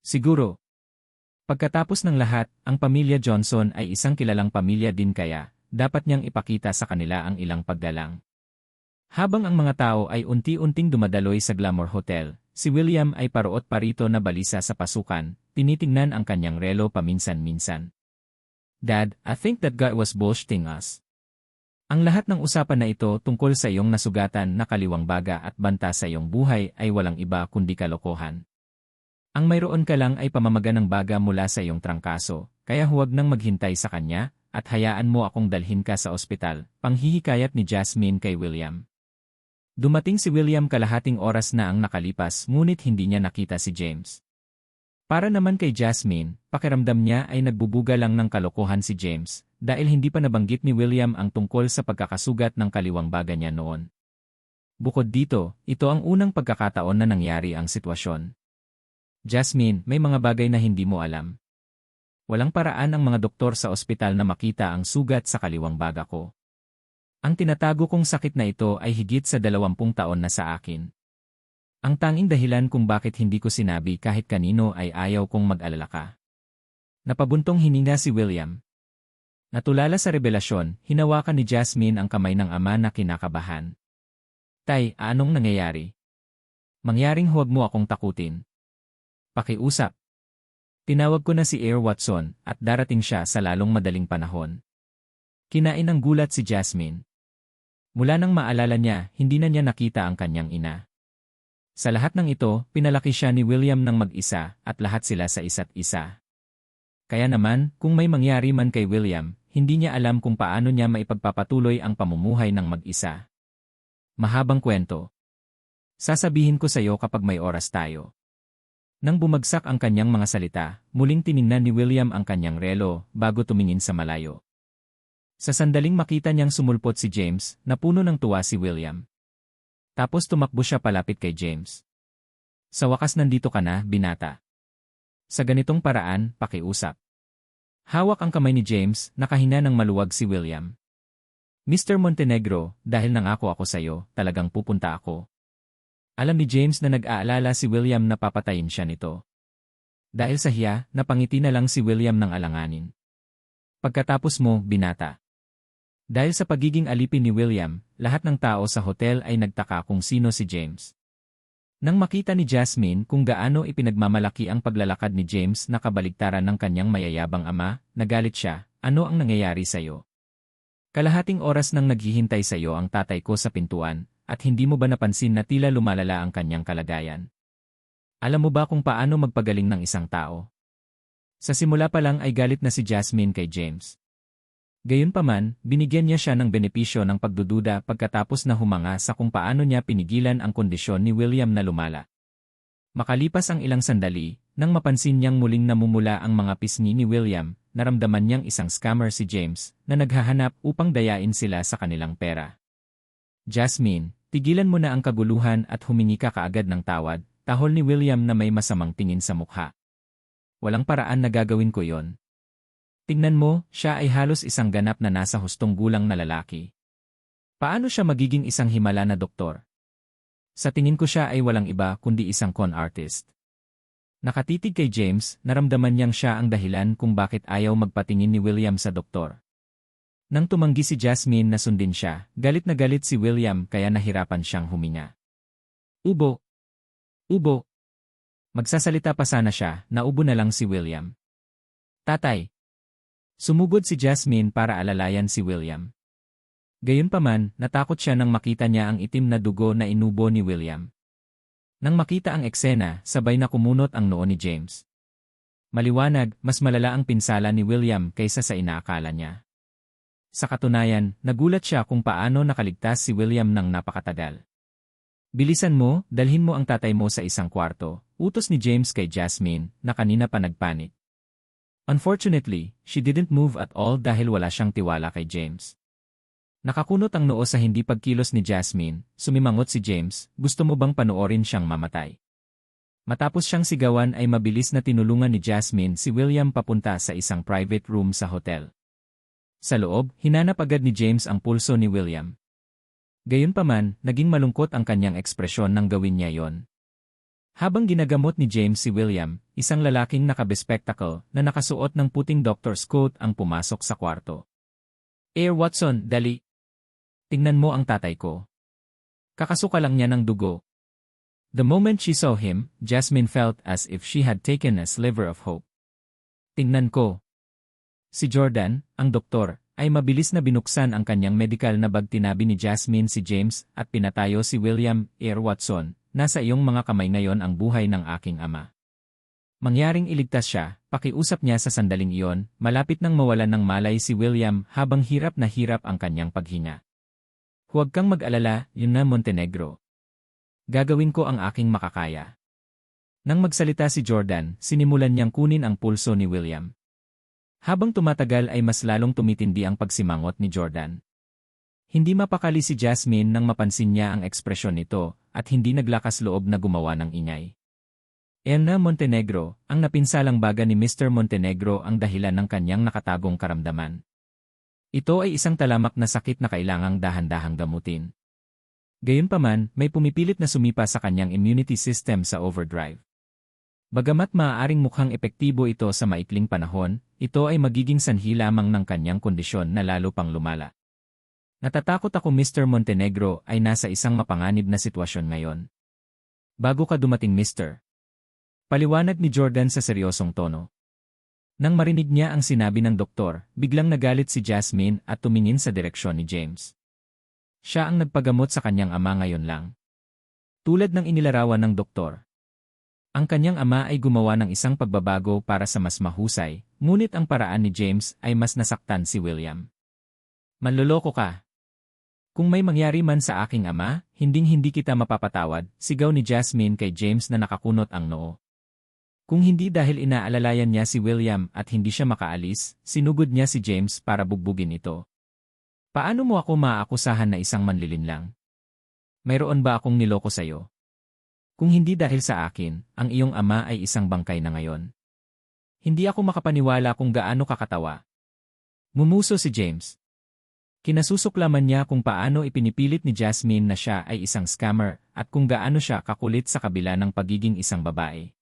Siguro. Pagkatapos ng lahat, ang pamilya Johnson ay isang kilalang pamilya din kaya dapat niyang ipakita sa kanila ang ilang paggalang. Habang ang mga tao ay unti-unting dumadaloy sa Glamour Hotel, si William ay paruot parito na balisa sa pasukan, tinitingnan ang kanyang relo paminsan-minsan. Dad, I think that guy was bullshitting us. Ang lahat ng usapan na ito tungkol sa iyong nasugatan na kaliwang baga at banta sa iyong buhay ay walang iba kundi kalokohan. Ang mayroon ka lang ay pamamaga ng baga mula sa iyong trangkaso, kaya huwag nang maghintay sa kanya, at hayaan mo akong dalhin ka sa ospital, panghihikayat ni Jasmine kay William. Dumating si William kalahating oras na ang nakalipas ngunit hindi niya nakita si James. Para naman kay Jasmine, pakiramdam niya ay nagbubuga lang ng kalokohan si James, dahil hindi pa nabanggit ni William ang tungkol sa pagkakasugat ng kaliwang baga niya noon. Bukod dito, ito ang unang pagkakataon na nangyari ang sitwasyon. Jasmine, may mga bagay na hindi mo alam. Walang paraan ang mga doktor sa ospital na makita ang sugat sa kaliwang baga ko. Ang tinatago kong sakit na ito ay higit sa 20 taon na sa akin. Ang tanging dahilan kung bakit hindi ko sinabi kahit kanino ay ayaw kong mag-alala ka. Napabuntong hininga si William. Natulala sa revelasyon, hinawakan ni Jasmine ang kamay ng ama na kinakabahan. Tay, anong nangyayari? Mangyaring huwag mo akong takutin. Pakiusap. Tinawag ko na si Air Watson at darating siya sa lalong madaling panahon. Kinain ng gulat si Jasmine. Mula nang maalala niya, hindi na niya nakita ang kanyang ina. Sa lahat ng ito, pinalaki siya ni William ng mag-isa at lahat sila sa isa't isa. Kaya naman, kung may mangyari man kay William, hindi niya alam kung paano niya maipagpapatuloy ang pamumuhay ng mag-isa. Mahabang kwento. Sasabihin ko sa iyo kapag may oras tayo. Nang bumagsak ang kanyang mga salita, muling tiningnan ni William ang kanyang relo bago tumingin sa malayo. Sa sandaling makita niyang sumulpot si James, napuno ng tuwa si William. Tapos tumakbo siya palapit kay James. Sa wakas nandito ka na, binata. Sa ganitong paraan, pakiusap. Hawak ang kamay ni James, nakahinga ng maluwag si William. Mr. Montenegro, dahil nangako ako sa iyo, talagang pupunta ako. Alam ni James na nag-aalala si William na papatayin siya nito. Dahil sa hiya, napangiti na lang si William ng alanganin. Pagkatapos mo, binata. Dahil sa pagiging alipin ni William, lahat ng tao sa hotel ay nagtaka kung sino si James. Nang makita ni Jasmine kung gaano ipinagmamalaki ang paglalakad ni James na kabaligtaran ng kanyang mayayabang ama, nagalit siya, ano ang nangyayari sa iyo? Kalahating oras nang naghihintay sa iyo ang tatay ko sa pintuan, at hindi mo ba napansin na tila lumalala ang kanyang kalagayan? Alam mo ba kung paano magpagaling ng isang tao? Sa simula pa lang ay galit na si Jasmine kay James. Gayunpaman, binigyan niya siya ng benepisyo ng pagdududa pagkatapos na humanga sa kung paano niya pinigilan ang kondisyon ni William na lumala. Makalipas ang ilang sandali, nang mapansin niyang muling namumula ang mga pisngi ni William, naramdaman niyang isang scammer si James na naghahanap upang dayain sila sa kanilang pera. Jasmine, tigilan mo na ang kaguluhan at humingi ka kaagad ng tawad, tahol ni William na may masamang tingin sa mukha. Walang paraan na gagawin ko yon. Tingnan mo, siya ay halos isang ganap na nasa hustong gulang na lalaki. Paano siya magiging isang himala na doktor? Sa tingin ko siya ay walang iba kundi isang con artist. Nakatitig kay James, naramdaman niyang siya ang dahilan kung bakit ayaw magpatingin ni William sa doktor. Nang tumanggi si Jasmine na sundin siya, galit na galit si William kaya nahirapan siyang huminga. Ubo! Ubo! Magsasalita pa sana siya, naubo na lang si William. Tatay! Sumugod si Jasmine para alalayan si William. Gayunpaman, natakot siya nang makita niya ang itim na dugo na inubo ni William. Nang makita ang eksena, sabay na kumunot ang noo ni James. Maliwanag, mas malala ang pinsala ni William kaysa sa inaakala niya. Sa katunayan, nagulat siya kung paano nakaligtas si William ng napakatagal. Bilisan mo, dalhin mo ang tatay mo sa isang kwarto, utos ni James kay Jasmine, na kanina pa nagpanik. Unfortunately, she didn't move at all dahil wala siyang tiwala kay James. Nakakunot ang noo sa hindi pagkilos ni Jasmine, sumimangot si James, gusto mo bang panoorin siyang mamatay? Matapos siyang sigawan ay mabilis na tinulungan ni Jasmine si William papunta sa isang private room sa hotel. Sa loob, hinanap agad ni James ang pulso ni William. Gayunpaman, naging malungkot ang kanyang ekspresyon nang gawin niya yon. Habang ginagamot ni James si William, isang lalaking nakabespectacle na nakasuot ng puting doctor's coat ang pumasok sa kwarto. Watson, dali! Tingnan mo ang tatay ko. Kakasuka lang niya ng dugo. The moment she saw him, Jasmine felt as if she had taken a sliver of hope. Tingnan ko. Si Jordan, ang doktor, ay mabilis na binuksan ang kanyang medical na bag. Tinabi ni Jasmine si James at pinatayo si William. Watson, nasa iyong mga kamay ngayon ang buhay ng aking ama. Mangyaring iligtas siya, pakiusap niya sa sandaling iyon, malapit nang mawalan ng malay si William habang hirap na hirap ang kanyang paghinga. Huwag kang mag-alala, yun na Montenegro. Gagawin ko ang aking makakaya. Nang magsalita si Jordan, sinimulan niyang kunin ang pulso ni William. Habang tumatagal ay mas lalong tumitindi ang pagsimangot ni Jordan. Hindi mapakali si Jasmine nang mapansin niya ang ekspresyon nito at hindi naglakas loob na gumawa ng ingay. Na Montenegro, ang napinsalang baga ni Mr. Montenegro ang dahilan ng kanyang nakatagong karamdaman. Ito ay isang talamak na sakit na kailangang dahan-dahang gamutin. Gayunpaman, may pumipilit na sumipa sa kanyang immunity system sa overdrive. Bagamat maaaring mukhang epektibo ito sa maikling panahon, ito ay magiging sanhi lamang ng kanyang kondisyon na lalo pang lumala. Natatakot ako Mr. Montenegro ay nasa isang mapanganib na sitwasyon ngayon. Bago ka dumating Mr. Paliwanag ni Jordan sa seryosong tono. Nang marinig niya ang sinabi ng doktor, biglang nagalit si Jasmine at tumingin sa direksyon ni James. Siya ang nagpagamot sa kanyang ama ngayon lang. Tulad ng inilarawan ng doktor. Ang kanyang ama ay gumawa ng isang pagbabago para sa mas mahusay, ngunit ang paraan ni James ay mas nasaktan si William. Manloloko ka. Kung may mangyari man sa aking ama, hinding-hindi kita mapapatawad, sigaw ni Jasmine kay James na nakakunot ang noo. Kung hindi dahil inaalalayan niya si William at hindi siya makaalis, sinugod niya si James para bugbugin ito. Paano mo ako maaakusahan na isang manlilinlang? Mayroon ba akong niloko sa'yo? Kung hindi dahil sa akin, ang iyong ama ay isang bangkay na ngayon. Hindi ako makapaniwala kung gaano kakatawa. Mumuso si James. Kinasusuklaman niya kung paano ipinipilit ni Jasmine na siya ay isang scammer at kung gaano siya kakulit sa kabila ng pagiging isang babae.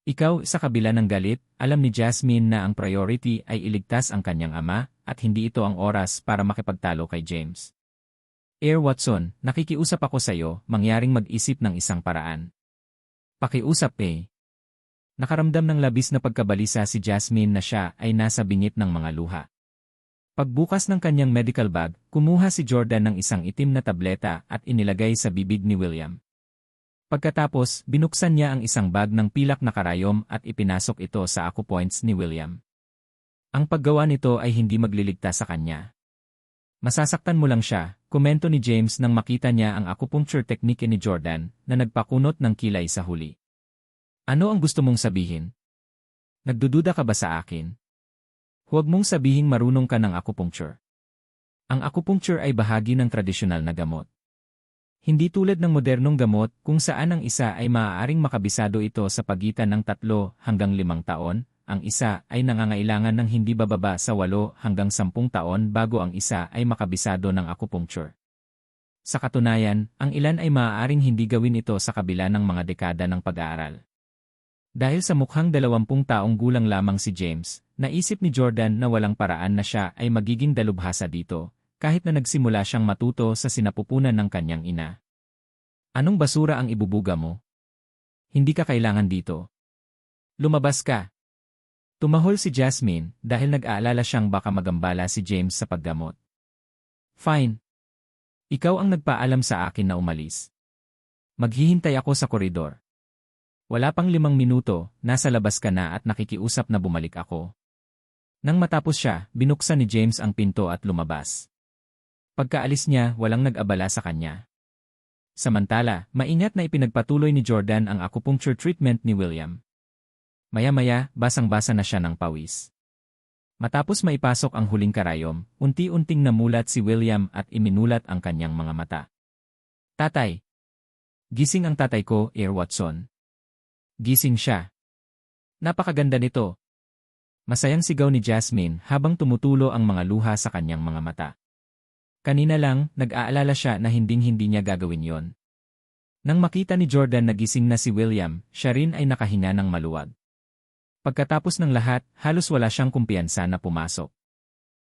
Ikaw, sa kabila ng galit, alam ni Jasmine na ang priority ay iligtas ang kanyang ama at hindi ito ang oras para makipagtalo kay James. Watson, nakikiusap ako sa iyo, mangyaring mag-isip ng isang paraan. Pakiusap Nakaramdam ng labis na pagkabalisa si Jasmine na siya ay nasa bingit ng mga luha. Pagbukas ng kanyang medical bag, kumuha si Jordan ng isang itim na tableta at inilagay sa bibig ni William. Pagkatapos, binuksan niya ang isang bag ng pilak na karayom at ipinasok ito sa acupoints ni William. Ang paggawa nito ay hindi magliligtas sa kanya. Masasaktan mo lang siya, komento ni James nang makita niya ang acupuncture technique ni Jordan na nagpakunot ng kilay sa huli. Ano ang gusto mong sabihin? Nagdududa ka ba sa akin? Huwag mong sabihing marunong ka ng acupuncture. Ang acupuncture ay bahagi ng tradisyonal na gamot. Hindi tulad ng modernong gamot kung saan ang isa ay maaaring makabisado ito sa pagitan ng 3 hanggang 5 taon, ang isa ay nangangailangan ng hindi bababa sa 8 hanggang 10 taon bago ang isa ay makabisado ng acupuncture. Sa katunayan, ang ilan ay maaaring hindi gawin ito sa kabila ng mga dekada ng pag-aaral. Dahil sa mukhang 20 taong gulang lamang si James, naisip ni Jordan na walang paraan na siya ay magiging dalubhasa dito, kahit na nagsimula siyang matuto sa sinapupunan ng kanyang ina. Anong basura ang ibubuga mo? Hindi ka kailangan dito. Lumabas ka. Tumahol si Jasmine dahil nag-aalala siyang baka magambala si James sa paggamot. Fine. Ikaw ang nagpaalam sa akin na umalis. Maghihintay ako sa koridor. Wala pang 5 minuto, nasa labas ka na at nakikiusap na bumalik ako. Nang matapos siya, binuksan ni James ang pinto at lumabas. Pagkaalis niya, walang nag-abala sa kanya. Samantala, maingat na ipinagpatuloy ni Jordan ang acupuncture treatment ni William. Maya-maya, basang-basa na siya ng pawis. Matapos maipasok ang huling karayom, unti-unting namulat si William at iminulat ang kanyang mga mata. Tatay! Gising ang tatay ko, Air Watson. Gising siya. Napakaganda nito. Masayang sigaw ni Jasmine habang tumutulo ang mga luha sa kanyang mga mata. Kanina lang, nag-aalala siya na hinding-hindi niya gagawin yon. Nang makita ni Jordan na gising na si William, siya rin ay nakahinga ng maluwag. Pagkatapos ng lahat, halos wala siyang kumpiyansa na pumasok.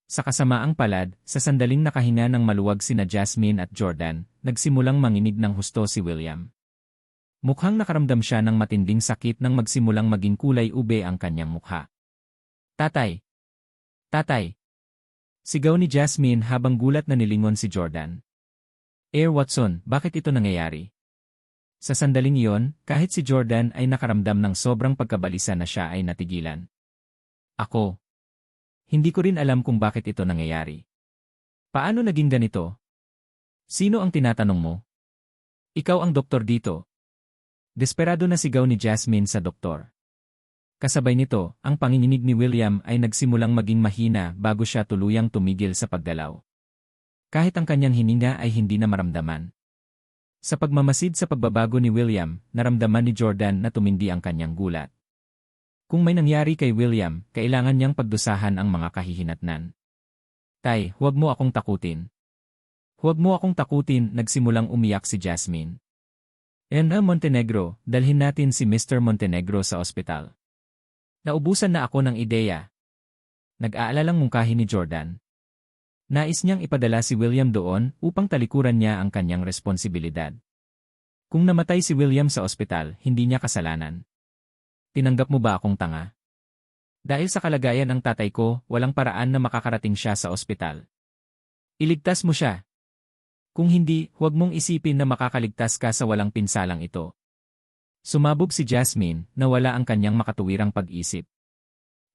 Sa kasamaang palad, sa sandaling nakahinga ng maluwag sina Jasmine at Jordan, nagsimulang manginig ng husto si William. Mukhang nakaramdam siya ng matinding sakit nang magsimulang maging kulay ube ang kanyang mukha. Tatay! Tatay! Sigaw ni Jasmine habang gulat na nilingon si Jordan. Air Watson, bakit ito nangyayari? Sa sandaling iyon, kahit si Jordan ay nakaramdam ng sobrang pagkabalisa na siya ay natigilan. Ako. Hindi ko rin alam kung bakit ito nangyayari. Paano naging ganito? Sino ang tinatanong mo? Ikaw ang doktor dito. Desperado na sigaw ni Jasmine sa doktor. Kasabay nito, ang panginginig ni William ay nagsimulang maging mahina bago siya tuluyang tumigil sa paggalaw. Kahit ang kanyang hininga ay hindi na maramdaman. Sa pagmamasid sa pagbabago ni William, naramdaman ni Jordan na tumindi ang kanyang gulat. Kung may nangyari kay William, kailangan niyang pagdusahan ang mga kahihinatnan. Tay, huwag mo akong takutin. Huwag mo akong takutin, nagsimulang umiyak si Jasmine. Montenegro, dalhin natin si Mr. Montenegro sa ospital. Naubusan na ako ng ideya. Nag-aalalang mungkahi ni Jordan. Nais niyang ipadala si William doon upang talikuran niya ang kanyang responsibilidad. Kung namatay si William sa ospital, hindi niya kasalanan. Tinanggap mo ba akong tanga? Dahil sa kalagayan ng tatay ko, walang paraan na makakarating siya sa ospital. Iligtas mo siya. Kung hindi, huwag mong isipin na makakaligtas ka sa walang pinsalang ito. Sumabog si Jasmine na wala ang kanyang makatuwirang pag-isip.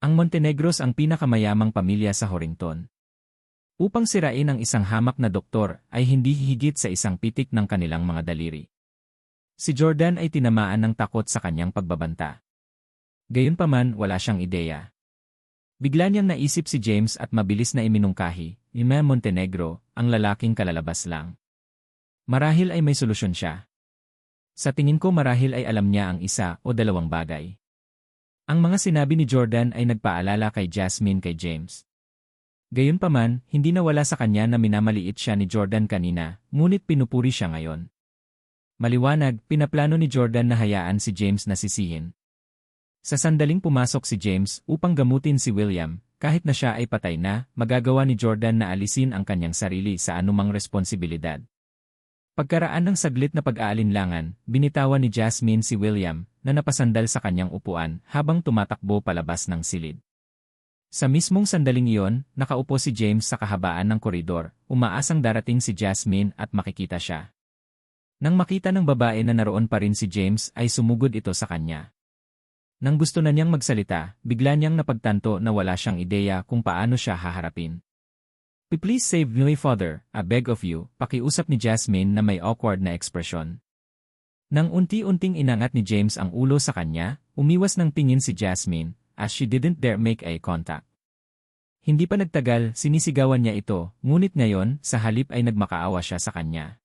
Ang Montenegros ang pinakamayamang pamilya sa Horrington. Upang sirain ang isang hamak na doktor ay hindi higit sa isang pitik ng kanilang mga daliri. Si Jordan ay tinamaan ng takot sa kanyang pagbabanta. Gayunpaman, wala siyang ideya. Bigla niyang naisip si James at mabilis na iminungkahi, Montenegro, ang lalaking kalalabas lang. Marahil ay may solusyon siya. Sa tingin ko marahil ay alam niya ang isa o dalawang bagay. Ang mga sinabi ni Jordan ay nagpaalala kay Jasmine kay James. Gayunpaman, hindi nawala sa kanya na minamaliit siya ni Jordan kanina, ngunit pinupuri siya ngayon. Maliwanag, pinaplano ni Jordan na hayaan si James na sisihin. Sa sandaling pumasok si James upang gamutin si William, kahit na siya ay patay na, magagawa ni Jordan na alisin ang kanyang sarili sa anumang responsibilidad. Pagkaraan ng saglit na pag-aalinlangan, binitawan ni Jasmine si William na napasandal sa kanyang upuan habang tumatakbo palabas ng silid. Sa mismong sandaling iyon, nakaupo si James sa kahabaan ng koridor, umaasang darating si Jasmine at makikita siya. Nang makita ng babae na naroon pa rin si James ay sumugod ito sa kanya. Nang gusto na niyang magsalita, bigla niyang napagtanto na wala siyang ideya kung paano siya haharapin. Please save me, Father, I beg of you, pakiusap ni Jasmine na may awkward na ekspresyon. Nang unti-unting inangat ni James ang ulo sa kanya, umiwas ng tingin si Jasmine, as she didn't dare make eye contact. Hindi pa nagtagal, sinisigawan niya ito, ngunit ngayon, sa halip ay nagmakaawa siya sa kanya.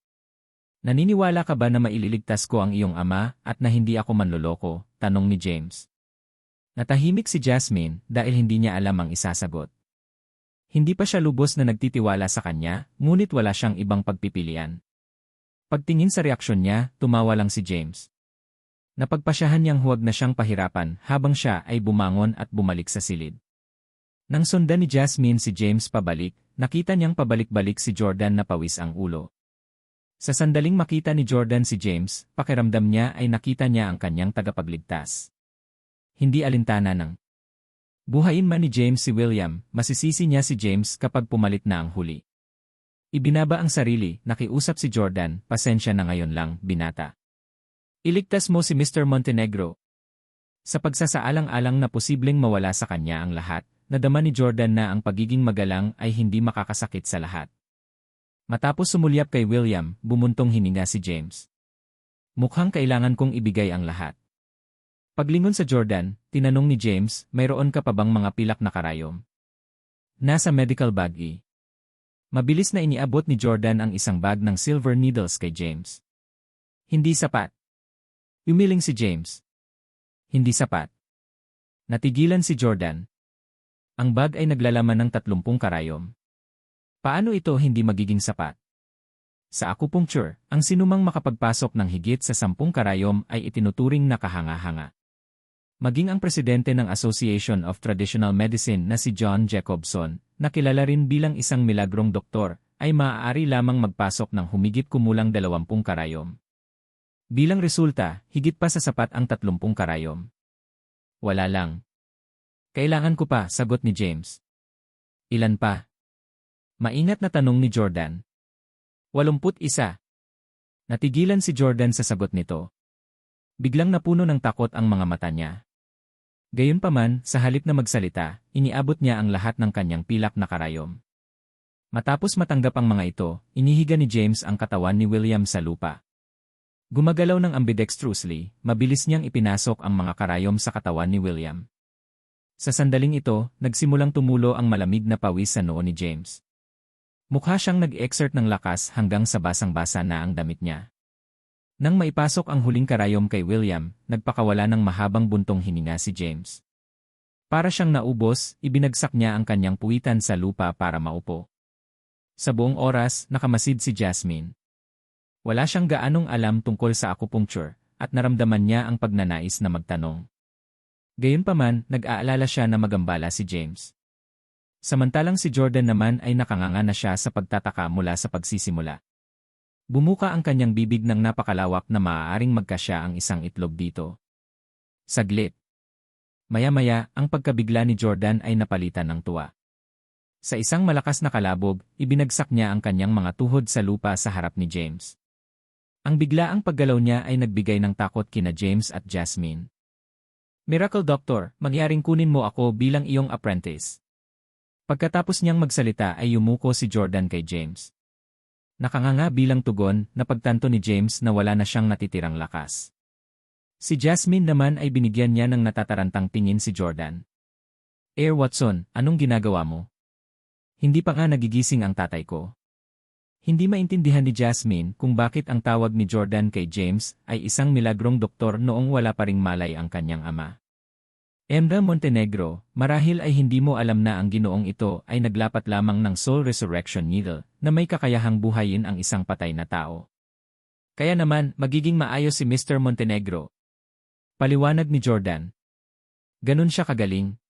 Naniniwala ka ba na maililigtas ko ang iyong ama at na hindi ako manloloko? Tanong ni James. Natahimik si Jasmine dahil hindi niya alam ang isasagot. Hindi pa siya lubos na nagtitiwala sa kanya, ngunit wala siyang ibang pagpipilian. Pagtingin sa reaksyon niya, tumawa lang si James. Napagpasyahan niyang huwag na siyang pahirapan habang siya ay bumangon at bumalik sa silid. Nang sundan ni Jasmine si James pabalik, nakita niyang pabalik-balik si Jordan na pawis ang ulo. Sa sandaling makita ni Jordan si James, pakiramdam niya ay nakita niya ang kanyang tagapagligtas. Hindi alintana ng buhayin man ni James si William, masisisi niya si James kapag pumalit na ang huli. Ibinaba ang sarili, nakiusap si Jordan, pasensya na ngayon lang, binata. Iligtas mo si Mr. Montenegro. Sa pagsasaalang-alang na posibleng mawala sa kanya ang lahat, nadama ni Jordan na ang pagiging magalang ay hindi makakasakit sa lahat. Matapos sumulyap kay William, bumuntong hininga si James. Mukhang kailangan kong ibigay ang lahat. Paglingon sa Jordan, tinanong ni James, mayroon ka pa bang mga pilak na karayom? Nasa medical bag eh. Mabilis na iniabot ni Jordan ang isang bag ng silver needles kay James. Hindi sapat. Umiling si James. Hindi sapat. Natigilan si Jordan. Ang bag ay naglalaman ng 30 karayom. Paano ito hindi magiging sapat? Sa acupuncture, ang sinumang makapagpasok ng higit sa 10 karayom ay itinuturing na kahanga-hanga. Maging ang presidente ng Association of Traditional Medicine na si John Jacobson, na kilala rin bilang isang milagrong doktor, ay maaari lamang magpasok ng humigit kumulang 20 karayom. Bilang resulta, higit pa sa sapat ang 30 karayom. Wala lang. Kailangan ko pa, sagot ni James. Ilan pa? Maingat na tanong ni Jordan. 81. Natigilan si Jordan sa sagot nito. Biglang napuno ng takot ang mga mata niya. Gayunpaman, sa halip na magsalita, iniabot niya ang lahat ng kanyang pilak na karayom. Matapos matanggap ang mga ito, inihiga ni James ang katawan ni William sa lupa. Gumagalaw ng ambidextrously, mabilis niyang ipinasok ang mga karayom sa katawan ni William. Sa sandaling ito, nagsimulang tumulo ang malamig na pawis sa noo ni James. Mukha siyang nag-exert ng lakas hanggang sa basang-basa na ang damit niya. Nang maipasok ang huling karayom kay William, nagpakawala ng mahabang buntong hininga si James. Para siyang naubos, ibinagsak niya ang kanyang puwitan sa lupa para maupo. Sa buong oras, nakamasid si Jasmine. Wala siyang gaanong alam tungkol sa acupuncture, at naramdaman niya ang pagnanais na magtanong. Gayunpaman, nag-aalala siya na magambala si James. Samantalang si Jordan naman ay nakanganga na siya sa pagtataka mula sa pagsisimula. Bumuka ang kanyang bibig ng napakalawak na maaaring magkasya ang isang itlog dito. Saglit. Maya-maya, ang pagkabigla ni Jordan ay napalitan ng tuwa. Sa isang malakas na kalabog, ibinagsak niya ang kanyang mga tuhod sa lupa sa harap ni James. Ang biglaang paggalaw niya ay nagbigay ng takot kina James at Jasmine. Miracle Doctor, mangyaring kunin mo ako bilang iyong apprentice. Pagkatapos niyang magsalita ay yumuko si Jordan kay James. Nakanganga bilang tugon, napagtanto ni James na wala na siyang natitirang lakas. Si Jasmine naman ay binigyan niya ng natatarantang tingin si Jordan. Watson, anong ginagawa mo? Hindi pa nga nagigising ang tatay ko. Hindi maintindihan ni Jasmine kung bakit ang tawag ni Jordan kay James ay isang milagrong doktor noong wala pa ring malay ang kanyang ama. Emra Montenegro, marahil ay hindi mo alam na ang ginoong ito ay naglapat lamang ng soul resurrection needle na may kakayahang buhayin ang isang patay na tao. Kaya naman, magiging maayos si Mr. Montenegro. Paliwanag ni Jordan. Ganun siya kagaling.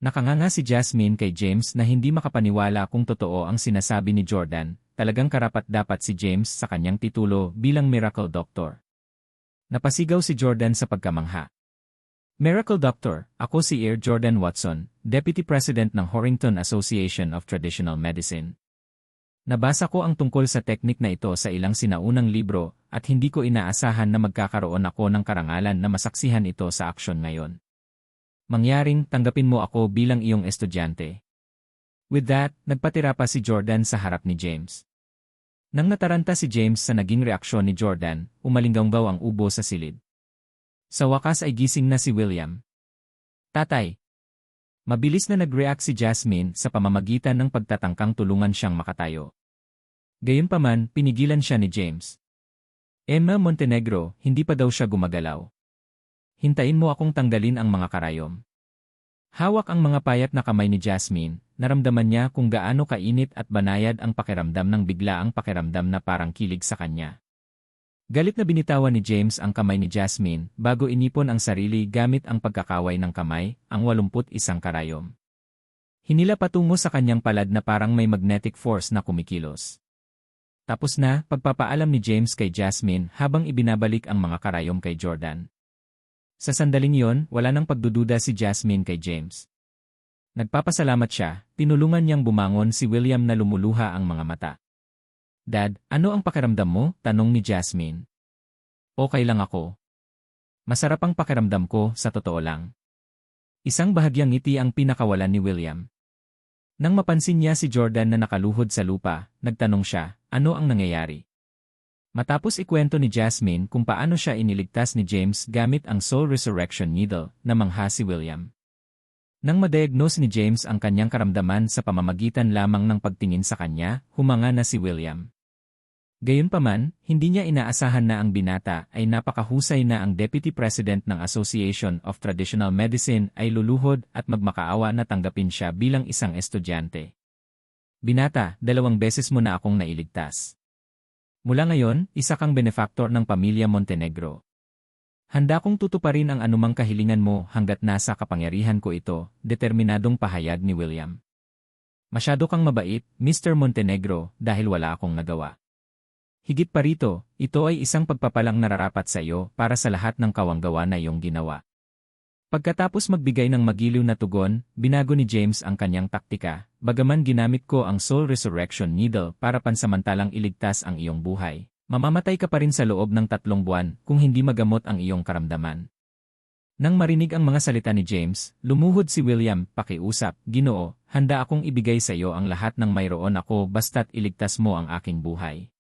Nakanganga si Jasmine kay James na hindi makapaniwala kung totoo ang sinasabi ni Jordan, talagang karapat-dapat si James sa kanyang titulo bilang Miracle Doctor. Napasigaw si Jordan sa pagkamangha. Miracle Doctor, ako si Jordan Watson, Deputy President ng Horrington Association of Traditional Medicine. Nabasa ko ang tungkol sa teknik na ito sa ilang sinaunang libro at hindi ko inaasahan na magkakaroon ako ng karangalan na masaksihan ito sa aksyon ngayon. Mangyaring tanggapin mo ako bilang iyong estudyante. With that, nagpatira pa si Jordan sa harap ni James. Nang nataranta si James sa naging reaksyon ni Jordan, umalinggaw ang ubo sa silid. Sa wakas ay gising na si William. Tatay. Mabilis na nag-react si Jasmine sa pamamagitan ng pagtatangkang tulungan siyang makatayo. Gayunpaman, pinigilan siya ni James. Emma Montenegro, hindi pa daw siya gumagalaw. Hintayin mo akong tanggalin ang mga karayom. Hawak ang mga payat na kamay ni Jasmine, naramdaman niya kung gaano kainit at banayad ang pakiramdam ng biglaang pakiramdam na parang kilig sa kanya. Galit na binitawan ni James ang kamay ni Jasmine bago inipon ang sarili gamit ang pagkakaway ng kamay, ang 81 karayom. Hinila patungo sa kanyang palad na parang may magnetic force na kumikilos. Tapos na, pagpapaalam ni James kay Jasmine habang ibinabalik ang mga karayom kay Jordan. Sa sandaling yon, wala nang pagdududa si Jasmine kay James. Nagpapasalamat siya, tinulungan niyang bumangon si William na lumuluha ang mga mata. Dad, ano ang pakiramdam mo? Tanong ni Jasmine. Okay lang ako. Masarap ang pakiramdam ko, sa totoo lang. Isang bahagyang ngiti ang pinakawalan ni William. Nang mapansin niya si Jordan na nakaluhod sa lupa, nagtanong siya, ano ang nangyayari? Matapos ikwento ni Jasmine kung paano siya iniligtas ni James gamit ang Soul Resurrection Needle, namangha si William. Nang ma-diagnose ni James ang kanyang karamdaman sa pamamagitan lamang ng pagtingin sa kanya, humanga na si William. Gayunpaman, hindi niya inaasahan na ang binata ay napakahusay na ang Deputy President ng Association of Traditional Medicine ay luluhod at magmakaawa na tanggapin siya bilang isang estudyante. Binata, 2 beses mo na akong nailigtas. Mula ngayon, isa kang benefactor ng pamilya Montenegro. Handa kong tutuparin ang anumang kahilingan mo hanggat nasa kapangyarihan ko ito, determinadong pahayag ni William. Masyado kang mabait, Mr. Montenegro, dahil wala akong nagawa. Higit pa rito, ito ay isang pagpapalang nararapat sa iyo para sa lahat ng kawanggawa na iyong ginawa. Pagkatapos magbigay ng magiliw na tugon, binago ni James ang kanyang taktika, bagaman ginamit ko ang Soul Resurrection Needle para pansamantalang iligtas ang iyong buhay. Mamamatay ka pa rin sa loob ng 3 buwan kung hindi magamot ang iyong karamdaman. Nang marinig ang mga salita ni James, lumuhod si William, pakiusap, Ginoo, handa akong ibigay sa iyo ang lahat ng mayroon ako basta't iligtas mo ang aking buhay.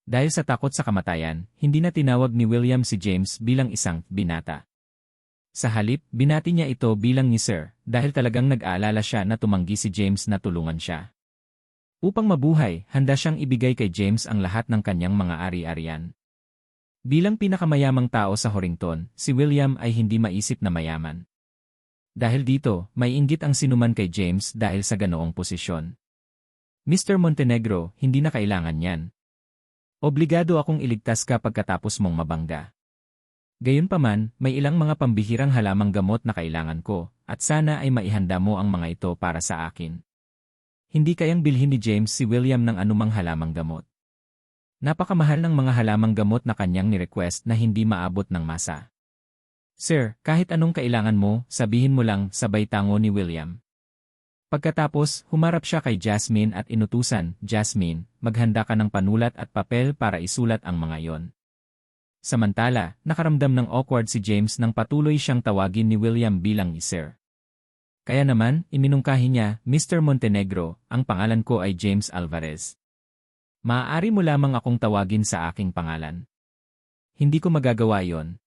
Dahil sa takot sa kamatayan, hindi na tinawag ni William si James bilang isang binata. Sa halip, binati niya ito bilang ni Sir, dahil talagang nag-aalala siya na tumanggi si James na tulungan siya. Upang mabuhay, handa siyang ibigay kay James ang lahat ng kanyang mga ari-arian. Bilang pinakamayamang tao sa Horrington, si William ay hindi maisip na mayaman. Dahil dito, may inggit ang sinuman kay James dahil sa ganoong posisyon. Mr. Montenegro, hindi na kailangan yan. Obligado akong iligtas ka pagkatapos mong mabangga. Gayunpaman, may ilang mga pambihirang halamang gamot na kailangan ko, at sana ay maihanda mo ang mga ito para sa akin. Hindi kayang bilhin ni James si William ng anumang halamang gamot. Napakamahal ng mga halamang gamot na kanyang ni-request na hindi maabot ng masa. Sir, kahit anong kailangan mo, sabihin mo lang, sabay tango ni William. Pagkatapos, humarap siya kay Jasmine at inutusan, Jasmine, maghanda ka ng panulat at papel para isulat ang mga yon. Samantala, nakaramdam ng awkward si James nang patuloy siyang tawagin ni William bilang Sir. Kaya naman, iminungkahi niya, Mr. Montenegro, ang pangalan ko ay James Alvarez. Maaari mo lamang akong tawagin sa aking pangalan. Hindi ko magagawa yon.